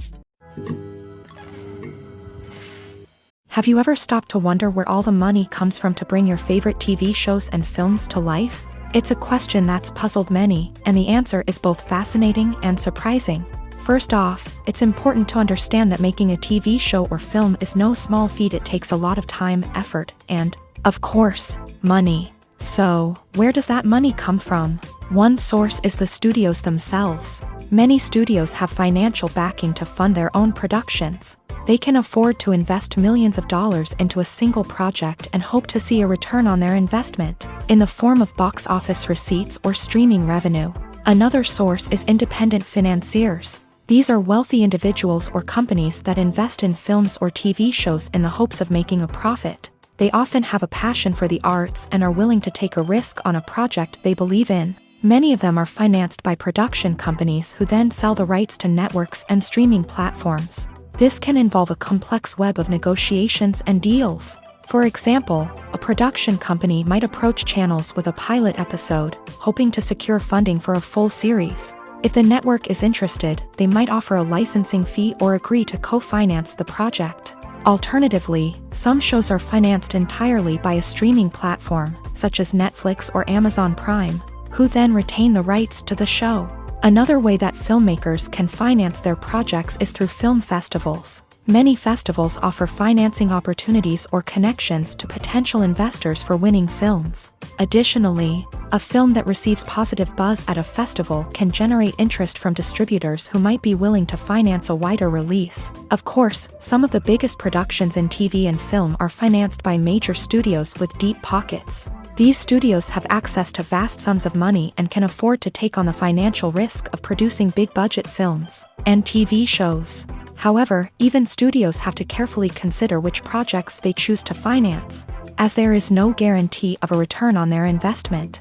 [SPEAKER 1] Have you ever stopped to wonder where all the money comes from to bring your favorite TV shows and films to life? It's a question that's puzzled many, and the answer is both fascinating and surprising. First off, it's important to understand that making a TV show or film is no small feat. It takes a lot of time, effort, and, of course, money. So, where does that money come from? One source is the studios themselves. Many studios have financial backing to fund their own productions. They can afford to invest millions of dollars into a single project and hope to see a return on their investment in the form of box office receipts or streaming revenue. Another source is independent financiers. These are wealthy individuals or companies that invest in films or TV shows in the hopes of making a profit. They often have a passion for the arts and are willing to take a risk on a project they believe in. Many of them are financed by production companies who then sell the rights to networks and streaming platforms. This can involve a complex web of negotiations and deals. For example, a production company might approach channels with a pilot episode, hoping to secure funding for a full series. If the network is interested, they might offer a licensing fee or agree to co-finance the project. Alternatively, some shows are financed entirely by a streaming platform, such as Netflix or Amazon Prime, who then retain the rights to the show. Another way that filmmakers can finance their projects is through film festivals. Many festivals offer financing opportunities or connections to potential investors for winning films. Additionally, a film that receives positive buzz at a festival can generate interest from distributors who might be willing to finance a wider release. Of course, some of the biggest productions in TV and film are financed by major studios with deep pockets. These studios have access to vast sums of money and can afford to take on the financial risk of producing big-budget films and TV shows. However, even studios have to carefully consider which projects they choose to finance, as there is no guarantee of a return on their investment.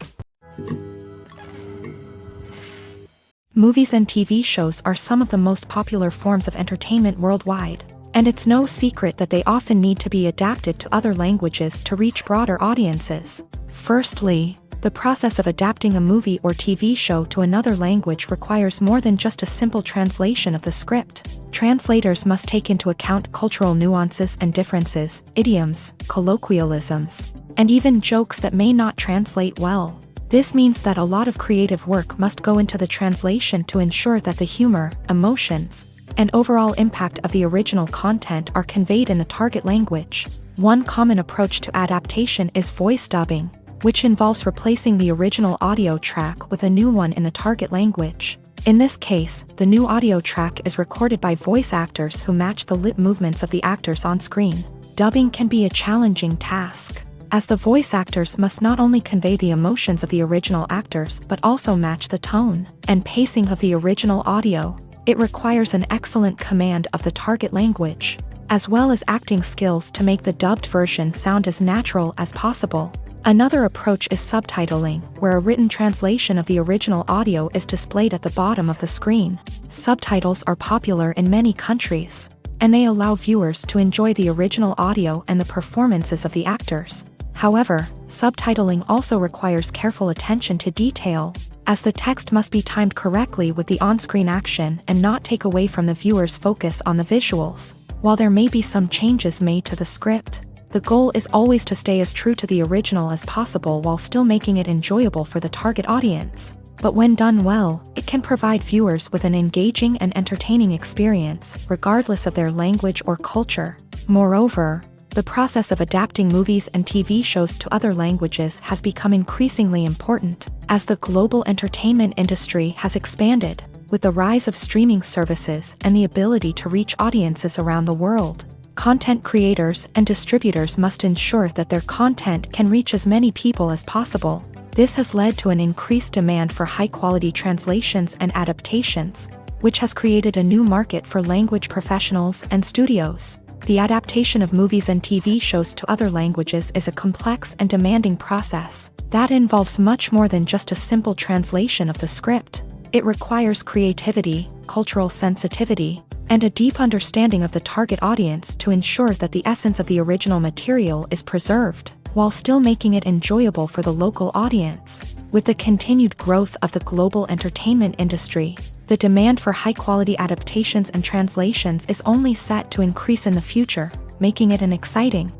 [SPEAKER 1] Movies and TV shows are some of the most popular forms of entertainment worldwide, and it's no secret that they often need to be adapted to other languages to reach broader audiences. Firstly, the process of adapting a movie or TV show to another language requires more than just a simple translation of the script. Translators must take into account cultural nuances and differences, idioms, colloquialisms, and even jokes that may not translate well. This means that a lot of creative work must go into the translation to ensure that the humor, emotions, and overall impact of the original content are conveyed in the target language. One common approach to adaptation is voice dubbing, which involves replacing the original audio track with a new one in the target language. In this case, the new audio track is recorded by voice actors who match the lip movements of the actors on screen. Dubbing can be a challenging task, as the voice actors must not only convey the emotions of the original actors but also match the tone and pacing of the original audio. It requires an excellent command of the target language, as well as acting skills to make the dubbed version sound as natural as possible. Another approach is subtitling, where a written translation of the original audio is displayed at the bottom of the screen. Subtitles are popular in many countries, and they allow viewers to enjoy the original audio and the performances of the actors. However, subtitling also requires careful attention to detail, as the text must be timed correctly with the on-screen action and not take away from the viewer's focus on the visuals. While there may be some changes made to the script, The goal is always to stay as true to the original as possible while still making it enjoyable for the target audience. But when done well, it can provide viewers with an engaging and entertaining experience, regardless of their language or culture. Moreover, the process of adapting movies and TV shows to other languages has become increasingly important, as the global entertainment industry has expanded, with the rise of streaming services and the ability to reach audiences around the world. Content creators and distributors must ensure that their content can reach as many people as possible. This has led to an increased demand for high-quality translations and adaptations, which has created a new market for language professionals and studios. The adaptation of movies and TV shows to other languages is a complex and demanding process that involves much more than just a simple translation of the script. It requires creativity, cultural sensitivity, and a deep understanding of the target audience to ensure that the essence of the original material is preserved, while still making it enjoyable for the local audience. With the continued growth of the global entertainment industry, the demand for high-quality adaptations and translations is only set to increase in the future, making it an exciting.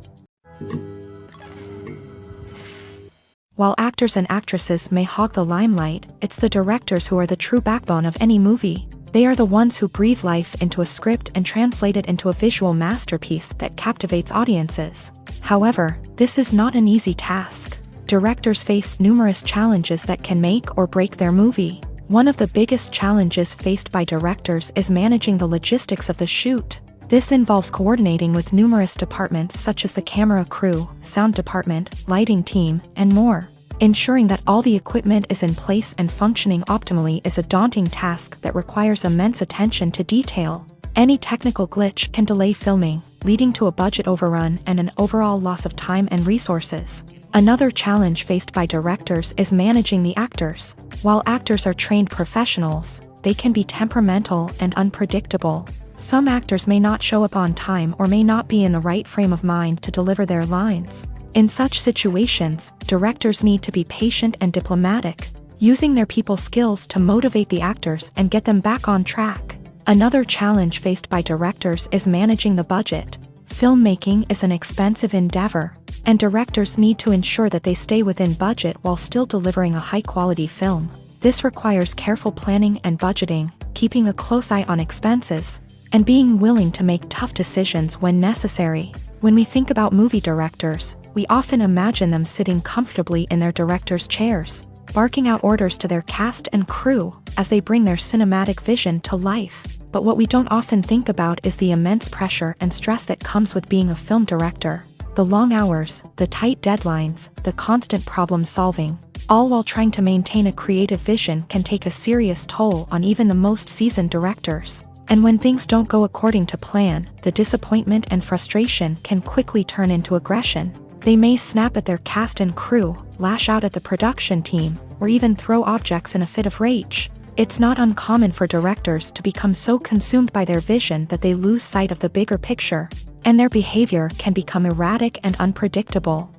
[SPEAKER 1] While actors and actresses may hog the limelight, it's the directors who are the true backbone of any movie. They are the ones who breathe life into a script and translate it into a visual masterpiece that captivates audiences. However, this is not an easy task. Directors face numerous challenges that can make or break their movie. One of the biggest challenges faced by directors is managing the logistics of the shoot. This involves coordinating with numerous departments such as the camera crew, sound department, lighting team, and more. Ensuring that all the equipment is in place and functioning optimally is a daunting task that requires immense attention to detail. Any technical glitch can delay filming, leading to a budget overrun and an overall loss of time and resources. Another challenge faced by directors is managing the actors. While actors are trained professionals, they can be temperamental and unpredictable. Some actors may not show up on time or may not be in the right frame of mind to deliver their lines. In such situations, directors need to be patient and diplomatic, using their people skills to motivate the actors and get them back on track. Another challenge faced by directors is managing the budget. Filmmaking is an expensive endeavor, and directors need to ensure that they stay within budget while still delivering a high-quality film. This requires careful planning and budgeting, keeping a close eye on expenses, and being willing to make tough decisions when necessary. When we think about movie directors, we often imagine them sitting comfortably in their director's chairs, barking out orders to their cast and crew as they bring their cinematic vision to life. But what we don't often think about is the immense pressure and stress that comes with being a film director. The long hours, the tight deadlines, the constant problem solving, all while trying to maintain a creative vision can take a serious toll on even the most seasoned directors. And when things don't go according to plan, the disappointment and frustration can quickly turn into aggression. They may snap at their cast and crew, lash out at the production team, or even throw objects in a fit of rage. It's not uncommon for directors to become so consumed by their vision that they lose sight of the bigger picture, and their behavior can become erratic and unpredictable.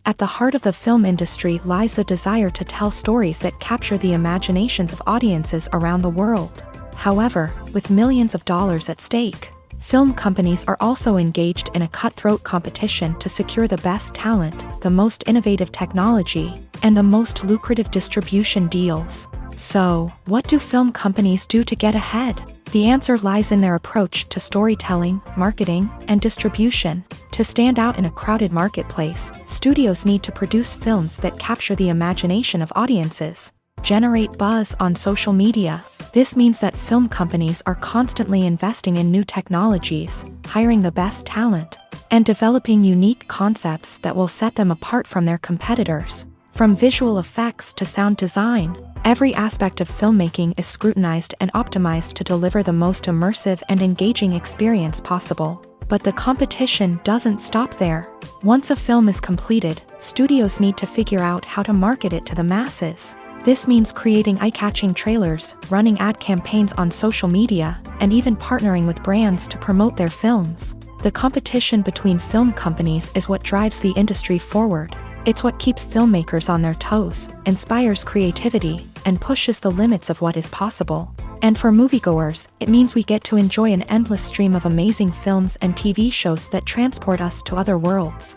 [SPEAKER 1] At the heart of the film industry lies the desire to tell stories that capture the imaginations of audiences around the world. However, with millions of dollars at stake, film companies are also engaged in a cutthroat competition to secure the best talent, the most innovative technology, and the most lucrative distribution deals. So, what do film companies do to get ahead? The answer lies in their approach to storytelling, marketing, and distribution. To stand out in a crowded marketplace, studios need to produce films that capture the imagination of audiences, generate buzz on social media. This means that film companies are constantly investing in new technologies, hiring the best talent, and developing unique concepts that will set them apart from their competitors. From visual effects to sound design, every aspect of filmmaking is scrutinized and optimized to deliver the most immersive and engaging experience possible. But the competition doesn't stop there. Once a film is completed, studios need to figure out how to market it to the masses. This means creating eye-catching trailers, running ad campaigns on social media, and even partnering with brands to promote their films. The competition between film companies is what drives the industry forward. It's what keeps filmmakers on their toes, inspires creativity, and pushes the limits of what is possible. And for moviegoers, it means we get to enjoy an endless stream of amazing films and TV shows that transport us to other worlds.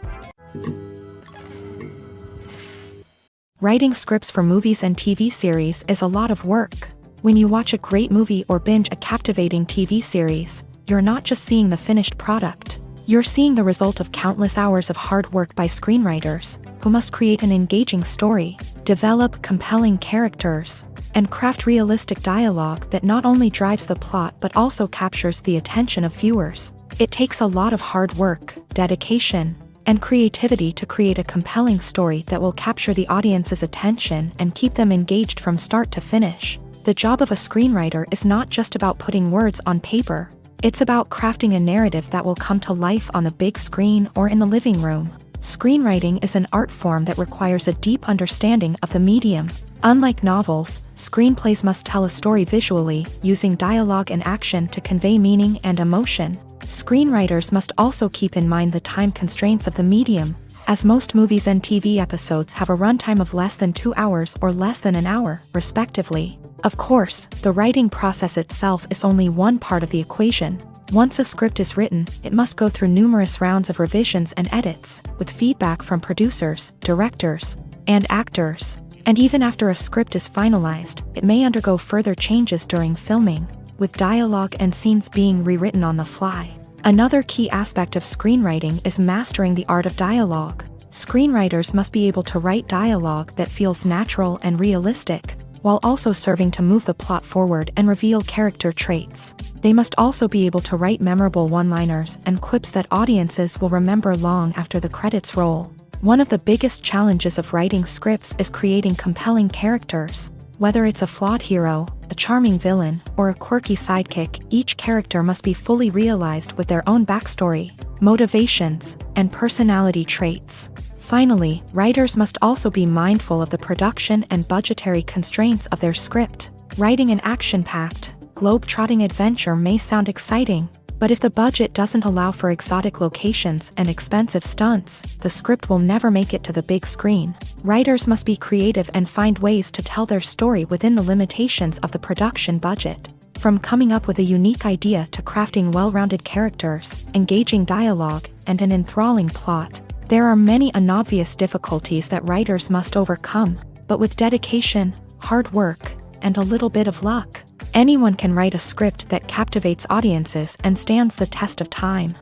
[SPEAKER 1] Writing scripts for movies and TV series is a lot of work. When you watch a great movie or binge a captivating TV series, you're not just seeing the finished product. You're seeing the result of countless hours of hard work by screenwriters, who must create an engaging story, develop compelling characters, and craft realistic dialogue that not only drives the plot but also captures the attention of viewers. It takes a lot of hard work, dedication, and creativity to create a compelling story that will capture the audience's attention and keep them engaged from start to finish. The job of a screenwriter is not just about putting words on paper. It's about crafting a narrative that will come to life on the big screen or in the living room. Screenwriting is an art form that requires a deep understanding of the medium. Unlike novels, screenplays must tell a story visually, using dialogue and action to convey meaning and emotion. Screenwriters must also keep in mind the time constraints of the medium, as most movies and TV episodes have a runtime of less than 2 hours or less than an hour, respectively. Of course, the writing process itself is only one part of the equation. Once a script is written, it must go through numerous rounds of revisions and edits, with feedback from producers, directors, and actors. And even after a script is finalized, it may undergo further changes during filming, with dialogue and scenes being rewritten on the fly. Another key aspect of screenwriting is mastering the art of dialogue. Screenwriters must be able to write dialogue that feels natural and realistic, while also serving to move the plot forward and reveal character traits. They must also be able to write memorable one-liners and quips that audiences will remember long after the credits roll. One of the biggest challenges of writing scripts is creating compelling characters. Whether it's a flawed hero, a charming villain, or a quirky sidekick, each character must be fully realized with their own backstory, motivations, and personality traits. Finally, writers must also be mindful of the production and budgetary constraints of their script. Writing an action-packed, globe-trotting adventure may sound exciting, but if the budget doesn't allow for exotic locations and expensive stunts, the script will never make it to the big screen. Writers must be creative and find ways to tell their story within the limitations of the production budget. From coming up with a unique idea to crafting well-rounded characters, engaging dialogue, and an enthralling plot, there are many unobvious difficulties that writers must overcome, but with dedication, hard work, and a little bit of luck, anyone can write a script that captivates audiences and stands the test of time.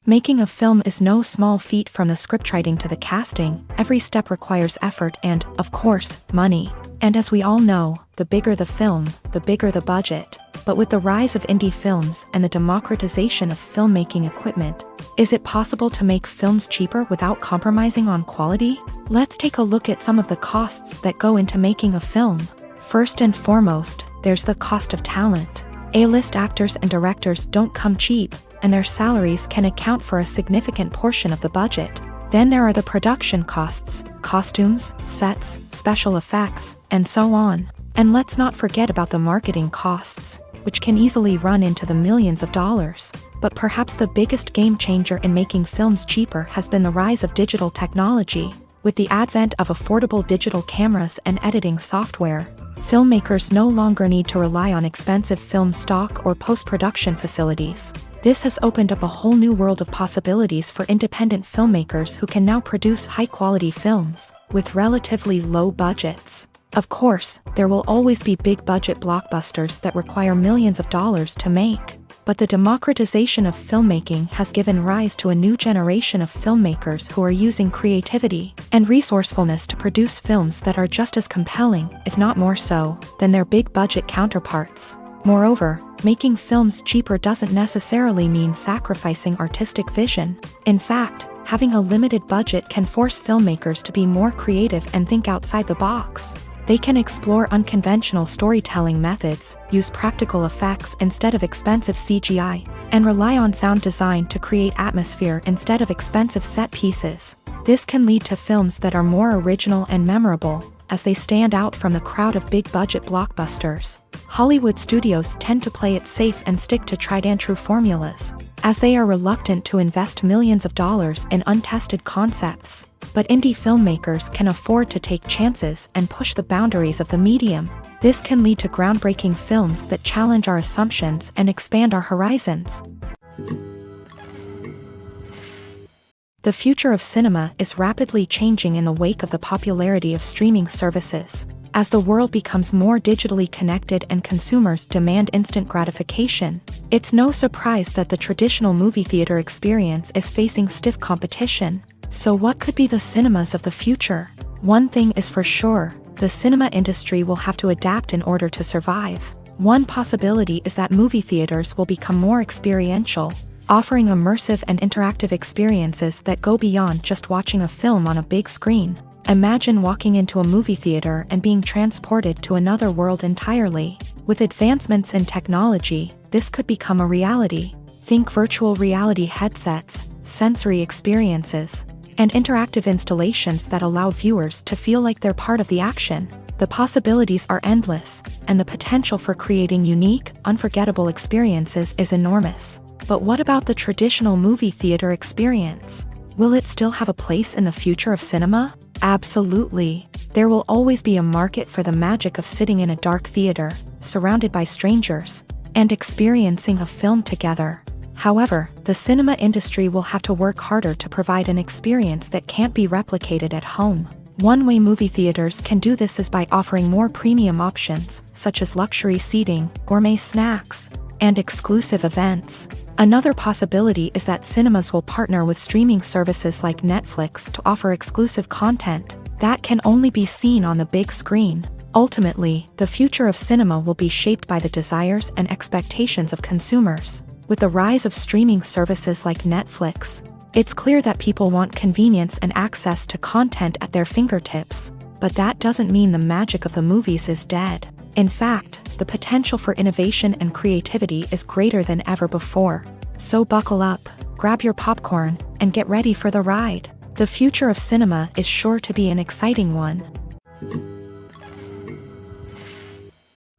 [SPEAKER 1] Making a film is no small feat. From the scriptwriting to the casting, every step requires effort and, of course, money. And as we all know, the bigger the film, the bigger the budget. But with the rise of indie films and the democratization of filmmaking equipment, is it possible to make films cheaper without compromising on quality? Let's take a look at some of the costs that go into making a film. First and foremost, there's the cost of talent. A-list actors and directors don't come cheap, and their salaries can account for a significant portion of the budget. Then there are the production costs, costumes, sets, special effects, and so on. And let's not forget about the marketing costs, which can easily run into the millions of dollars. But perhaps the biggest game changer in making films cheaper has been the rise of digital technology. With the advent of affordable digital cameras and editing software, filmmakers no longer need to rely on expensive film stock or post-production facilities. This has opened up a whole new world of possibilities for independent filmmakers who can now produce high-quality films with relatively low budgets. Of course, there will always be big-budget blockbusters that require millions of dollars to make. But the democratization of filmmaking has given rise to a new generation of filmmakers who are using creativity and resourcefulness to produce films that are just as compelling, if not more so, than their big-budget counterparts. Moreover, making films cheaper doesn't necessarily mean sacrificing artistic vision. In fact, having a limited budget can force filmmakers to be more creative and think outside the box. They can explore unconventional storytelling methods, use practical effects instead of expensive CGI, and rely on sound design to create atmosphere instead of expensive set pieces. This can lead to films that are more original and memorable, as they stand out from the crowd of big-budget blockbusters. Hollywood studios tend to play it safe and stick to tried-and-true formulas, as they are reluctant to invest millions of dollars in untested concepts. But indie filmmakers can afford to take chances and push the boundaries of the medium. This can lead to groundbreaking films that challenge our assumptions and expand our horizons. The future of cinema is rapidly changing in the wake of the popularity of streaming services. As the world becomes more digitally connected and consumers demand instant gratification, it's no surprise that the traditional movie theater experience is facing stiff competition. So what could be the cinemas of the future? One thing is for sure, the cinema industry will have to adapt in order to survive. One possibility is that movie theaters will become more experiential, offering immersive and interactive experiences that go beyond just watching a film on a big screen. Imagine walking into a movie theater and being transported to another world entirely. With advancements in technology, this could become a reality. Think virtual reality headsets, sensory experiences, and interactive installations that allow viewers to feel like they're part of the action. The possibilities are endless, and the potential for creating unique, unforgettable experiences is enormous. But what about the traditional movie theater experience? Will it still have a place in the future of cinema? Absolutely. There will always be a market for the magic of sitting in a dark theater, surrounded by strangers, and experiencing a film together. However, the cinema industry will have to work harder to provide an experience that can't be replicated at home. One way movie theaters can do this is by offering more premium options, such as luxury seating, gourmet snacks, and exclusive events. Another possibility is that cinemas will partner with streaming services like Netflix to offer exclusive content that can only be seen on the big screen. Ultimately, the future of cinema will be shaped by the desires and expectations of consumers. With the rise of streaming services like Netflix, it's clear that people want convenience and access to content at their fingertips. But that doesn't mean the magic of the movies is dead. In fact, the potential for innovation and creativity is greater than ever before. So buckle up, grab your popcorn, and get ready for the ride. The future of cinema is sure to be an exciting one.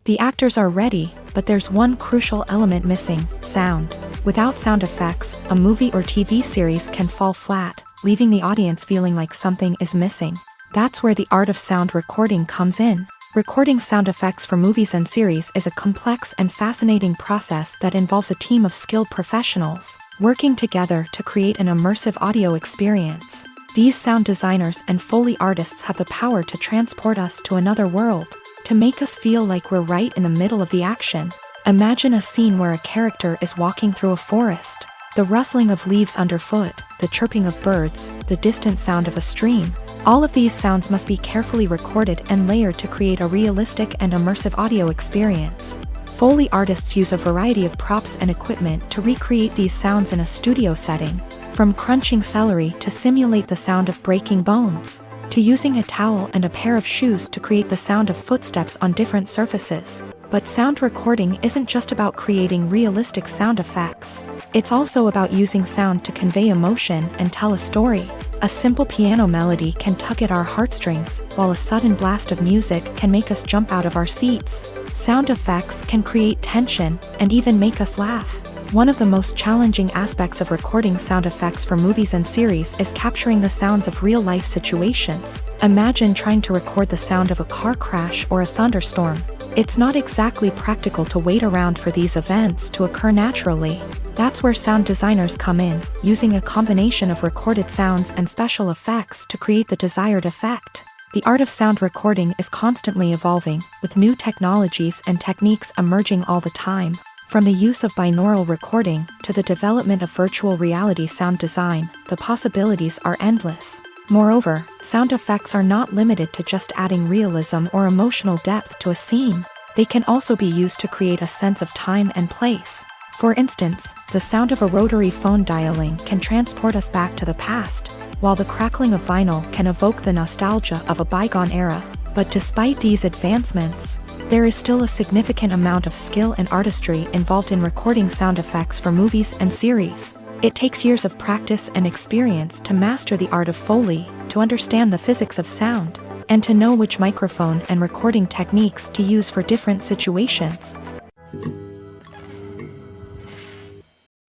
[SPEAKER 1] The actors are ready, but there's one crucial element missing: sound. Without sound effects, a movie or TV series can fall flat, leaving the audience feeling like something is missing. That's where the art of sound recording comes in. Recording sound effects for movies and series is a complex and fascinating process that involves a team of skilled professionals working together to create an immersive audio experience. These sound designers and Foley artists have the power to transport us to another world, to make us feel like we're right in the middle of the action. Imagine a scene where a character is walking through a forest. The rustling of leaves underfoot, the chirping of birds, the distant sound of a stream. All of these sounds must be carefully recorded and layered to create a realistic and immersive audio experience. Foley artists use a variety of props and equipment to recreate these sounds in a studio setting, from crunching celery to simulate the sound of breaking bones, to using a towel and a pair of shoes to create the sound of footsteps on different surfaces. But sound recording isn't just about creating realistic sound effects. It's also about using sound to convey emotion and tell a story. A simple piano melody can tug at our heartstrings, while a sudden blast of music can make us jump out of our seats. Sound effects can create tension and even make us laugh. One of the most challenging aspects of recording sound effects for movies and series is capturing the sounds of real-life situations. Imagine trying to record the sound of a car crash or a thunderstorm. It's not exactly practical to wait around for these events to occur naturally. That's where sound designers come in, using a combination of recorded sounds and special effects to create the desired effect. The art of sound recording is constantly evolving, with new technologies and techniques emerging all the time. From the use of binaural recording to the development of virtual reality sound design, the possibilities are endless. Moreover, sound effects are not limited to just adding realism or emotional depth to a scene. They can also be used to create a sense of time and place. For instance, the sound of a rotary phone dialing can transport us back to the past, while the crackling of vinyl can evoke the nostalgia of a bygone era. But despite these advancements, there is still a significant amount of skill and artistry involved in recording sound effects for movies and series. It takes years of practice and experience to master the art of Foley, to understand the physics of sound, and to know which microphone and recording techniques to use for different situations.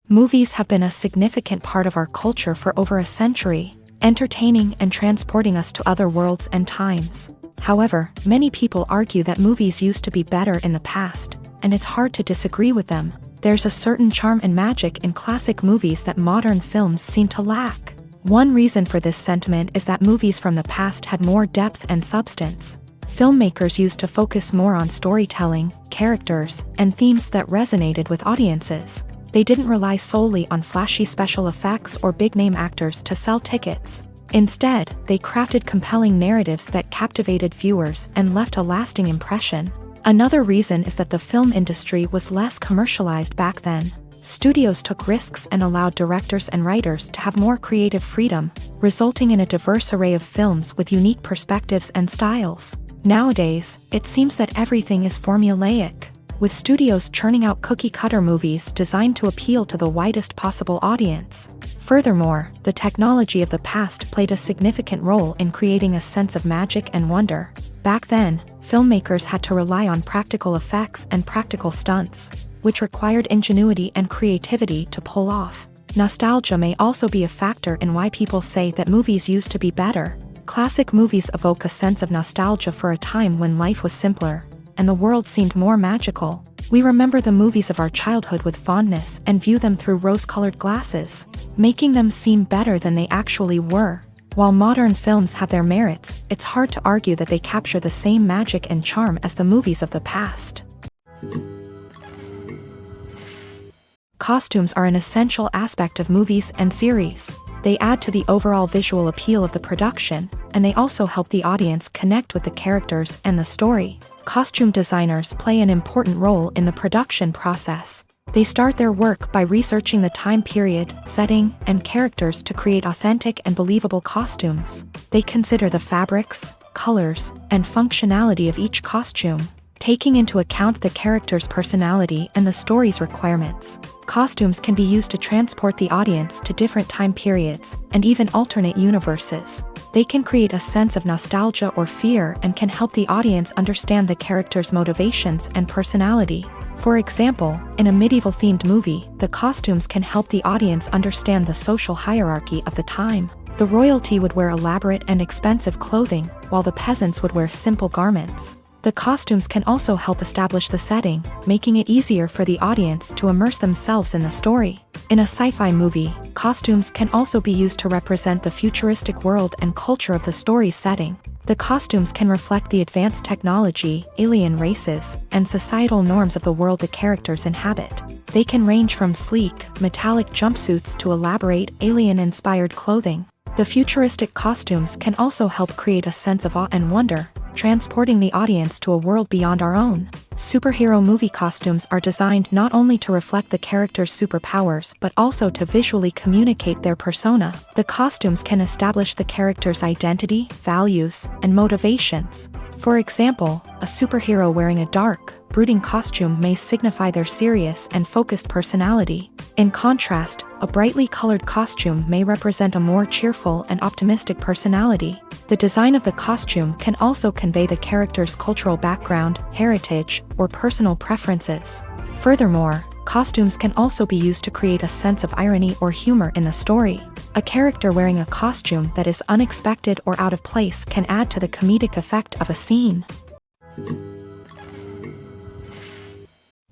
[SPEAKER 1] Movies have been a significant part of our culture for over a century, entertaining and transporting us to other worlds and times. However, many people argue that movies used to be better in the past, and it's hard to disagree with them. There's a certain charm and magic in classic movies that modern films seem to lack. One reason for this sentiment is that movies from the past had more depth and substance. Filmmakers used to focus more on storytelling, characters, and themes that resonated with audiences. They didn't rely solely on flashy special effects or big-name actors to sell tickets. Instead, they crafted compelling narratives that captivated viewers and left a lasting impression. Another reason is that the film industry was less commercialized back then. Studios took risks and allowed directors and writers to have more creative freedom, resulting in a diverse array of films with unique perspectives and styles. Nowadays, it seems that everything is formulaic, with studios churning out cookie-cutter movies designed to appeal to the widest possible audience. Furthermore, the technology of the past played a significant role in creating a sense of magic and wonder. Back then, filmmakers had to rely on practical effects and practical stunts, which required ingenuity and creativity to pull off. Nostalgia may also be a factor in why people say that movies used to be better. Classic movies evoke a sense of nostalgia for a time when life was simpler, and the world seemed more magical. We remember the movies of our childhood with fondness and view them through rose-colored glasses, making them seem better than they actually were. While modern films have their merits, it's hard to argue that they capture the same magic and charm as the movies of the past. Costumes are an essential aspect of movies and series. They add to the overall visual appeal of the production, and they also help the audience connect with the characters and the story. Costume designers play an important role in the production process. They start their work by researching the time period, setting, and characters to create authentic and believable costumes. They consider the fabrics, colors, and functionality of each costume, taking into account the character's personality and the story's requirements. Costumes can be used to transport the audience to different time periods and even alternate universes. They can create a sense of nostalgia or fear and can help the audience understand the character's motivations and personality. For example, in a medieval-themed movie, the costumes can help the audience understand the social hierarchy of the time. The royalty would wear elaborate and expensive clothing, while the peasants would wear simple garments. The costumes can also help establish the setting, making it easier for the audience to immerse themselves in the story. In a sci-fi movie, costumes can also be used to represent the futuristic world and culture of the story's setting. The costumes can reflect the advanced technology, alien races, and societal norms of the world the characters inhabit. They can range from sleek, metallic jumpsuits to elaborate, alien-inspired clothing. The futuristic costumes can also help create a sense of awe and wonder, transporting the audience to a world beyond our own. Superhero movie costumes are designed not only to reflect the character's superpowers but also to visually communicate their persona. The costumes can establish the character's identity, values, and motivations. For example, a superhero wearing a dark, brooding costume may signify their serious and focused personality. In contrast, a brightly colored costume may represent a more cheerful and optimistic personality. The design of the costume can also convey the character's cultural background, heritage, or personal preferences. Furthermore, costumes can also be used to create a sense of irony or humor in the story. A character wearing a costume that is unexpected or out of place can add to the comedic effect of a scene.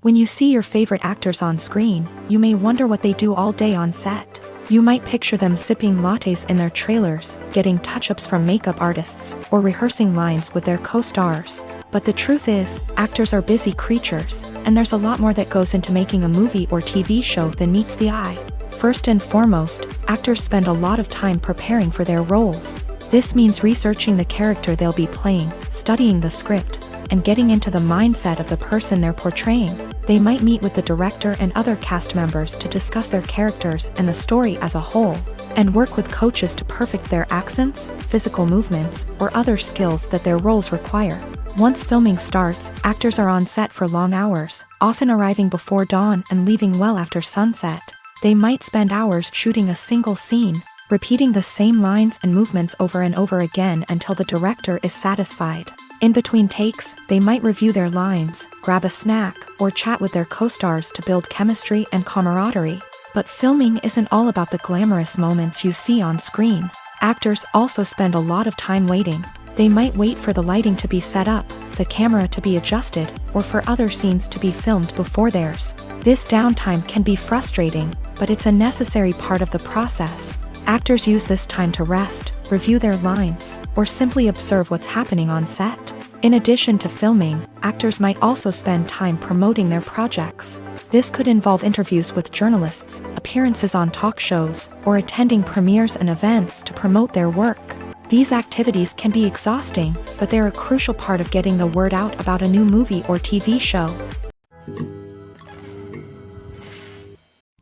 [SPEAKER 1] When you see your favorite actors on screen, you may wonder what they do all day on set. You might picture them sipping lattes in their trailers, getting touch-ups from makeup artists, or rehearsing lines with their co-stars. But the truth is, actors are busy creatures, and there's a lot more that goes into making a movie or TV show than meets the eye. First and foremost, actors spend a lot of time preparing for their roles. This means researching the character they'll be playing, studying the script, and getting into the mindset of the person they're portraying. They might meet with the director and other cast members to discuss their characters and the story as a whole, and work with coaches to perfect their accents, physical movements, or other skills that their roles require. Once filming starts, actors are on set for long hours, often arriving before dawn and leaving well after sunset. They might spend hours shooting a single scene, repeating the same lines and movements over and over again until the director is satisfied. In between takes, they might review their lines, grab a snack, or chat with their co-stars to build chemistry and camaraderie. But filming isn't all about the glamorous moments you see on screen. Actors also spend a lot of time waiting. They might wait for the lighting to be set up, the camera to be adjusted, or for other scenes to be filmed before theirs. This downtime can be frustrating, but it's a necessary part of the process. Actors use this time to rest, review their lines, or simply observe what's happening on set. In addition to filming, actors might also spend time promoting their projects. This could involve interviews with journalists, appearances on talk shows, or attending premieres and events to promote their work. These activities can be exhausting, but they're a crucial part of getting the word out about a new movie or TV show.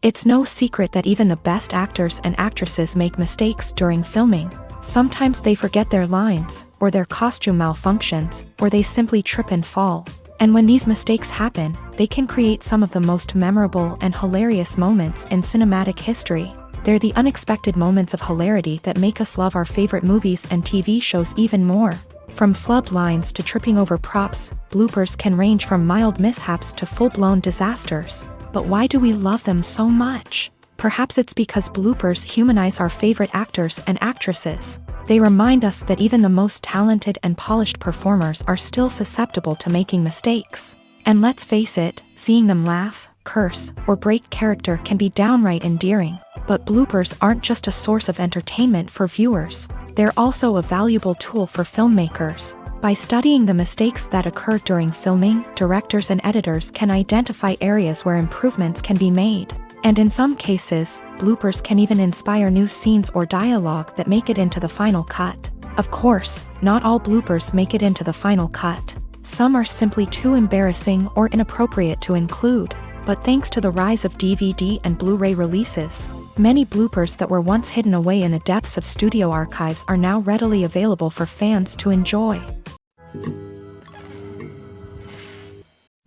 [SPEAKER 1] It's no secret that even the best actors and actresses make mistakes during filming. Sometimes they forget their lines, or their costume malfunctions, or they simply trip and fall. And when these mistakes happen, they can create some of the most memorable and hilarious moments in cinematic history. They're the unexpected moments of hilarity that make us love our favorite movies and TV shows even more. From flubbed lines to tripping over props, bloopers can range from mild mishaps to full-blown disasters. But why do we love them so much? Perhaps it's because bloopers humanize our favorite actors and actresses. They remind us that even the most talented and polished performers are still susceptible to making mistakes. And let's face it, seeing them laugh, curse, or break character can be downright endearing. But bloopers aren't just a source of entertainment for viewers. They're also a valuable tool for filmmakers. By studying the mistakes that occur during filming, directors and editors can identify areas where improvements can be made. And in some cases, bloopers can even inspire new scenes or dialogue that make it into the final cut. Of course, not all bloopers make it into the final cut. Some are simply too embarrassing or inappropriate to include. But thanks to the rise of DVD and Blu-ray releases, many bloopers that were once hidden away in the depths of studio archives are now readily available for fans to enjoy.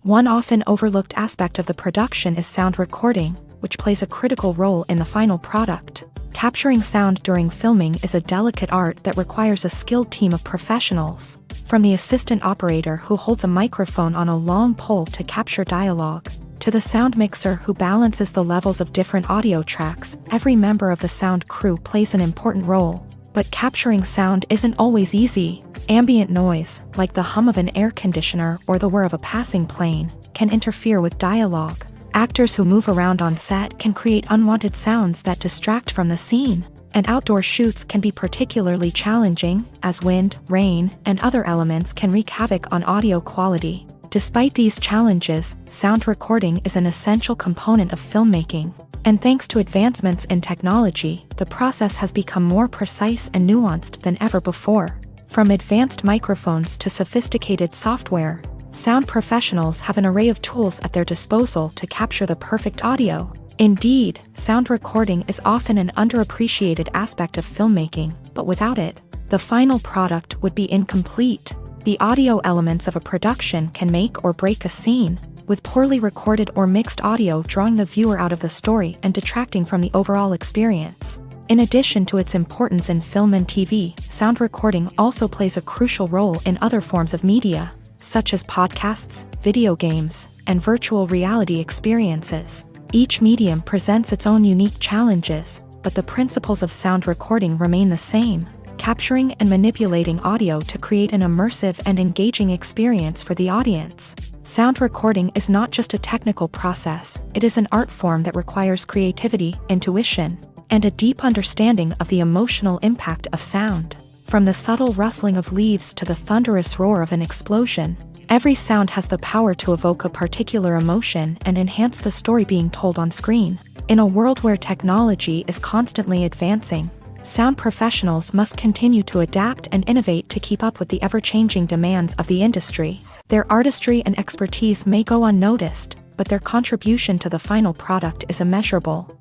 [SPEAKER 1] One often overlooked aspect of the production is sound recording, which plays a critical role in the final product. Capturing sound during filming is a delicate art that requires a skilled team of professionals. From the assistant operator who holds a microphone on a long pole to capture dialogue, to the sound mixer who balances the levels of different audio tracks, every member of the sound crew plays an important role. But capturing sound isn't always easy. Ambient noise, like the hum of an air conditioner or the whir of a passing plane, can interfere with dialogue. Actors who move around on set can create unwanted sounds that distract from the scene. And outdoor shoots can be particularly challenging, as wind, rain, and other elements can wreak havoc on audio quality. Despite these challenges, sound recording is an essential component of filmmaking. And thanks to advancements in technology, the process has become more precise and nuanced than ever before. From advanced microphones to sophisticated software, sound professionals have an array of tools at their disposal to capture the perfect audio. Indeed, sound recording is often an underappreciated aspect of filmmaking, but without it, the final product would be incomplete. The audio elements of a production can make or break a scene, with poorly recorded or mixed audio drawing the viewer out of the story and detracting from the overall experience. In addition to its importance in film and TV, sound recording also plays a crucial role in other forms of media, such as podcasts, video games, and virtual reality experiences. Each medium presents its own unique challenges, but the principles of sound recording remain the same, capturing and manipulating audio to create an immersive and engaging experience for the audience. Sound recording is not just a technical process, it is an art form that requires creativity, intuition, and a deep understanding of the emotional impact of sound. From the subtle rustling of leaves to the thunderous roar of an explosion, every sound has the power to evoke a particular emotion and enhance the story being told on screen. In a world where technology is constantly advancing, sound professionals must continue to adapt and innovate to keep up with the ever-changing demands of the industry. Their artistry and expertise may go unnoticed, but their contribution to the final product is immeasurable.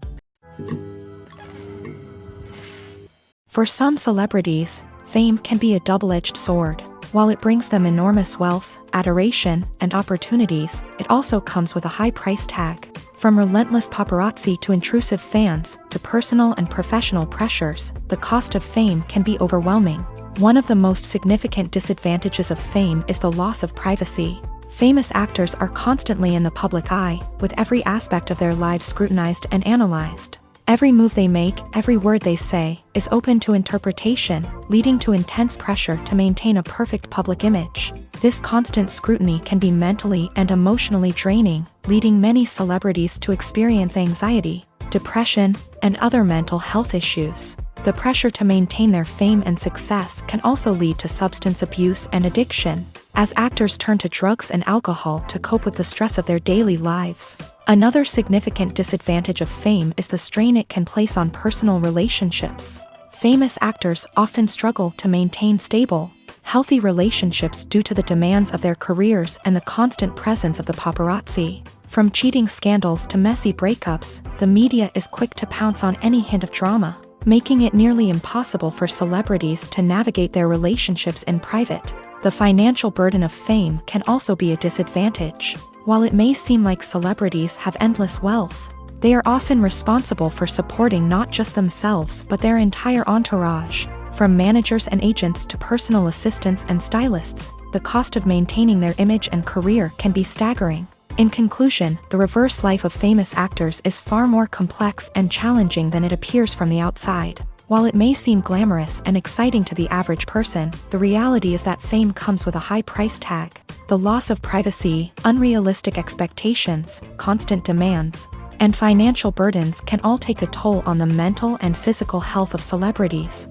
[SPEAKER 1] For some celebrities, fame can be a double-edged sword. While it brings them enormous wealth, adoration, and opportunities, it also comes with a high price tag. From relentless paparazzi to intrusive fans, to personal and professional pressures, the cost of fame can be overwhelming. One of the most significant disadvantages of fame is the loss of privacy. Famous actors are constantly in the public eye, with every aspect of their lives scrutinized and analyzed. Every move they make, every word they say, is open to interpretation, leading to intense pressure to maintain a perfect public image. This constant scrutiny can be mentally and emotionally draining, leading many celebrities to experience anxiety, depression, and other mental health issues. The pressure to maintain their fame and success can also lead to substance abuse and addiction, as actors turn to drugs and alcohol to cope with the stress of their daily lives. Another significant disadvantage of fame is the strain it can place on personal relationships. Famous actors often struggle to maintain stable, healthy relationships due to the demands of their careers and the constant presence of the paparazzi. From cheating scandals to messy breakups, the media is quick to pounce on any hint of drama, making it nearly impossible for celebrities to navigate their relationships in private. The financial burden of fame can also be a disadvantage. While it may seem like celebrities have endless wealth, they are often responsible for supporting not just themselves but their entire entourage. From managers and agents to personal assistants and stylists, the cost of maintaining their image and career can be staggering. In conclusion, the reverse life of famous actors is far more complex and challenging than it appears from the outside. While it may seem glamorous and exciting to the average person, the reality is that fame comes with a high price tag. The loss of privacy, unrealistic expectations, constant demands, and financial burdens can all take a toll on the mental and physical health of celebrities.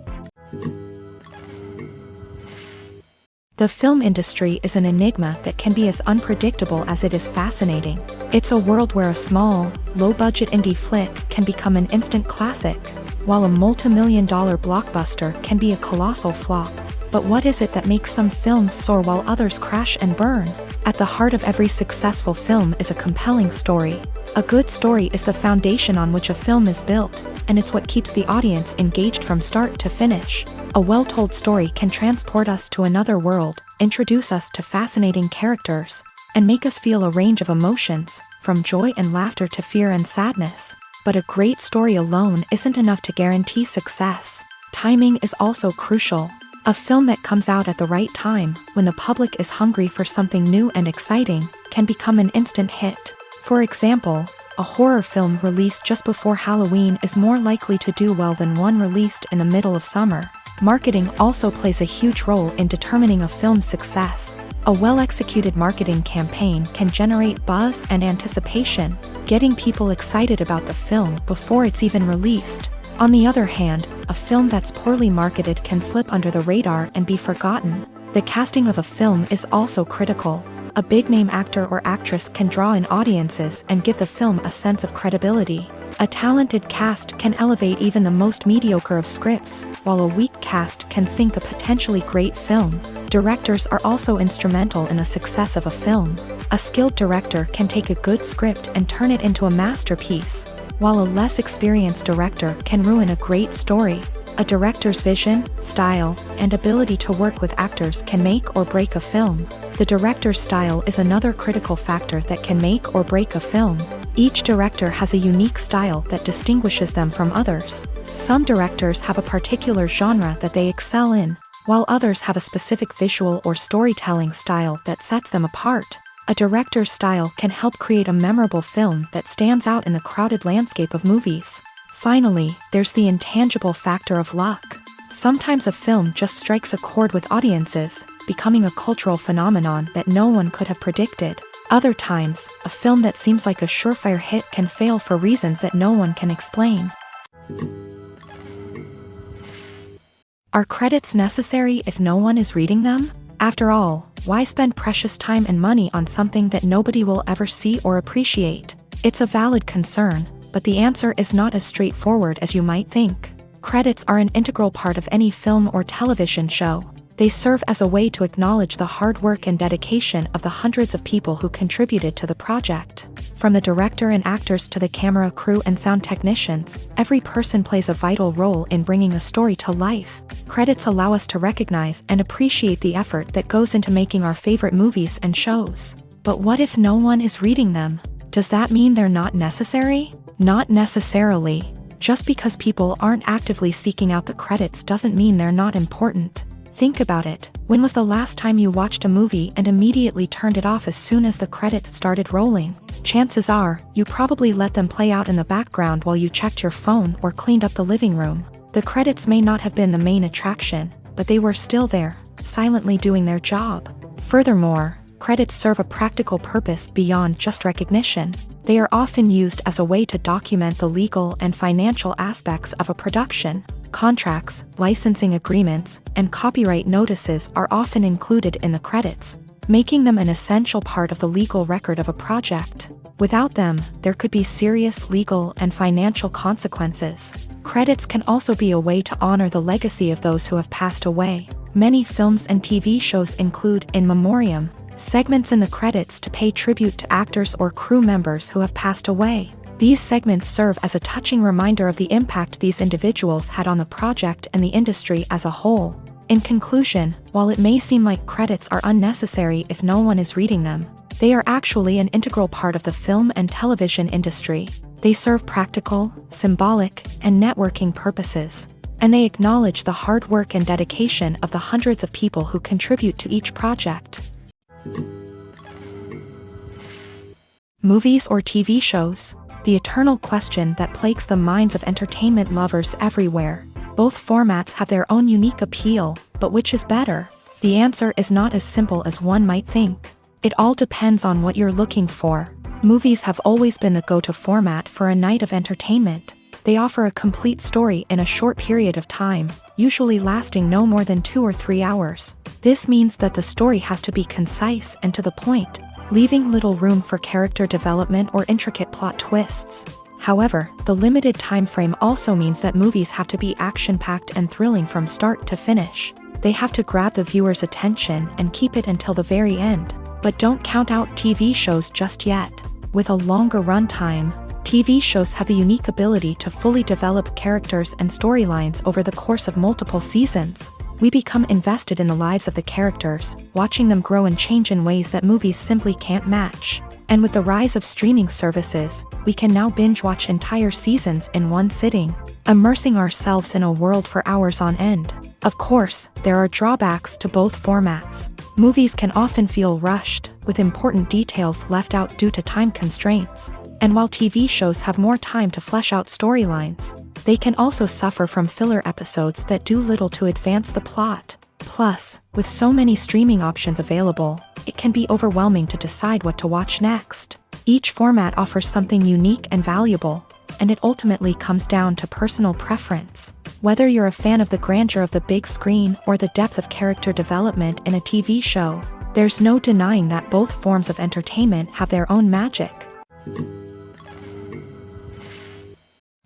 [SPEAKER 1] The film industry is an enigma that can be as unpredictable as it is fascinating. It's a world where a small, low-budget indie flick can become an instant classic, while a multi-million-dollar blockbuster can be a colossal flop. But what is it that makes some films soar while others crash and burn? At the heart of every successful film is a compelling story. A good story is the foundation on which a film is built, and it's what keeps the audience engaged from start to finish. A well-told story can transport us to another world, introduce us to fascinating characters, and make us feel a range of emotions, from joy and laughter to fear and sadness. But a great story alone isn't enough to guarantee success. Timing is also crucial. A film that comes out at the right time, when the public is hungry for something new and exciting, can become an instant hit. For example, a horror film released just before Halloween is more likely to do well than one released in the middle of summer. Marketing also plays a huge role in determining a film's success. A well-executed marketing campaign can generate buzz and anticipation, getting people excited about the film before it's even released. On the other hand, a film that's poorly marketed can slip under the radar and be forgotten. The casting of a film is also critical. A big-name actor or actress can draw in audiences and give the film a sense of credibility. A talented cast can elevate even the most mediocre of scripts, while a weak cast can sink a potentially great film. Directors are also instrumental in the success of a film. A skilled director can take a good script and turn it into a masterpiece, while a less experienced director can ruin a great story. A director's vision, style, and ability to work with actors can make or break a film. The director's style is another critical factor that can make or break a film. Each director has a unique style that distinguishes them from others. Some directors have a particular genre that they excel in, while others have a specific visual or storytelling style that sets them apart. A director's style can help create a memorable film that stands out in the crowded landscape of movies. Finally, there's the intangible factor of luck. Sometimes a film just strikes a chord with audiences, becoming a cultural phenomenon that no one could have predicted. Other times, a film that seems like a surefire hit can fail for reasons that no one can explain. Are credits necessary if no one is reading them? After all, why spend precious time and money on something that nobody will ever see or appreciate? It's a valid concern, but the answer is not as straightforward as you might think. Credits are an integral part of any film or television show. They serve as a way to acknowledge the hard work and dedication of the hundreds of people who contributed to the project. From the director and actors to the camera crew and sound technicians, every person plays a vital role in bringing a story to life. Credits allow us to recognize and appreciate the effort that goes into making our favorite movies and shows. But what if no one is reading them? Does that mean they're not necessary? Not necessarily. Just because people aren't actively seeking out the credits doesn't mean they're not important. Think about it. When was the last time you watched a movie and immediately turned it off as soon as the credits started rolling? Chances are, you probably let them play out in the background while you checked your phone or cleaned up the living room. The credits may not have been the main attraction, but they were still there, silently doing their job. Furthermore, credits serve a practical purpose beyond just recognition. They are often used as a way to document the legal and financial aspects of a production. Contracts, licensing agreements, and copyright notices are often included in the credits, making them an essential part of the legal record of a project. Without them, there could be serious legal and financial consequences. Credits can also be a way to honor the legacy of those who have passed away. Many films and TV shows include in memoriam segments in the credits to pay tribute to actors or crew members who have passed away. These segments serve as a touching reminder of the impact these individuals had on the project and the industry as a whole. In conclusion, while it may seem like credits are unnecessary if no one is reading them, they are actually an integral part of the film and television industry. They serve practical, symbolic, and networking purposes, and they acknowledge the hard work and dedication of the hundreds of people who contribute to each project. Movies or TV shows? The eternal question that plagues the minds of entertainment lovers everywhere. Both formats have their own unique appeal, but which is better? The answer is not as simple as one might think. It all depends on what you're looking for. Movies have always been the go-to format for a night of entertainment. They offer a complete story in a short period of time, usually lasting no more than 2 or 3 hours. This means that the story has to be concise and to the point, leaving little room for character development or intricate plot twists. However, the limited time frame also means that movies have to be action-packed and thrilling from start to finish. They have to grab the viewer's attention and keep it until the very end. But don't count out TV shows just yet. With a longer runtime, TV shows have the unique ability to fully develop characters and storylines over the course of multiple seasons. We become invested in the lives of the characters, watching them grow and change in ways that movies simply can't match. And with the rise of streaming services, we can now binge-watch entire seasons in one sitting, immersing ourselves in a world for hours on end. Of course, there are drawbacks to both formats. Movies can often feel rushed, with important details left out due to time constraints. And while TV shows have more time to flesh out storylines, they can also suffer from filler episodes that do little to advance the plot. Plus, with so many streaming options available, it can be overwhelming to decide what to watch next. Each format offers something unique and valuable, and it ultimately comes down to personal preference. Whether you're a fan of the grandeur of the big screen or the depth of character development in a TV show, there's no denying that both forms of entertainment have their own magic.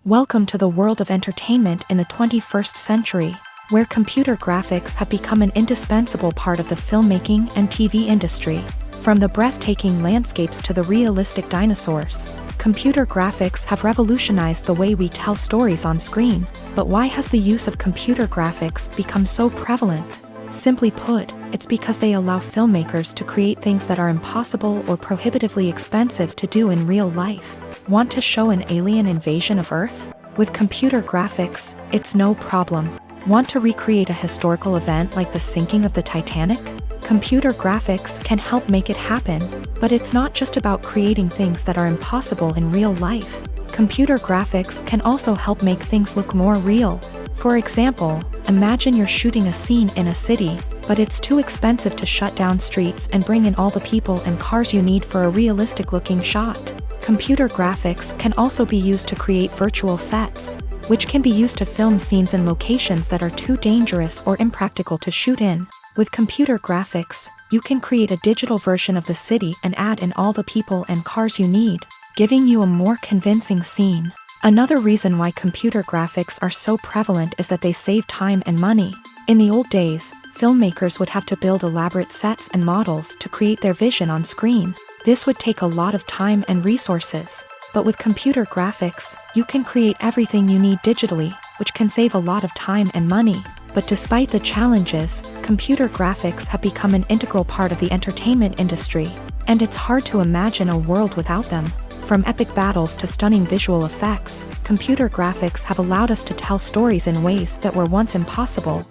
[SPEAKER 1] Welcome to the world of entertainment in the 21st century, where computer graphics have become an indispensable part of the filmmaking and TV industry. From the breathtaking landscapes to the realistic dinosaurs, computer graphics have revolutionized the way we tell stories on screen. But why has the use of computer graphics become so prevalent? Simply put, it's because they allow filmmakers to create things that are impossible or prohibitively expensive to do in real life. Want to show an alien invasion of Earth? With computer graphics, it's no problem. Want to recreate a historical event like the sinking of the Titanic? Computer graphics can help make it happen, but it's not just about creating things that are impossible in real life. Computer graphics can also help make things look more real. For example, imagine you're shooting a scene in a city, but it's too expensive to shut down streets and bring in all the people and cars you need for a realistic-looking shot. Computer graphics can also be used to create virtual sets, which can be used to film scenes in locations that are too dangerous or impractical to shoot in. With computer graphics, you can create a digital version of the city and add in all the people and cars you need, giving you a more convincing scene. Another reason why computer graphics are so prevalent is that they save time and money. In the old days, filmmakers would have to build elaborate sets and models to create their vision on screen. This would take a lot of time and resources. But with computer graphics, you can create everything you need digitally, which can save a lot of time and money. But despite the challenges, computer graphics have become an integral part of the entertainment industry, and it's hard to imagine a world without them. From epic battles to stunning visual effects, computer graphics have allowed us to tell stories in ways that were once impossible.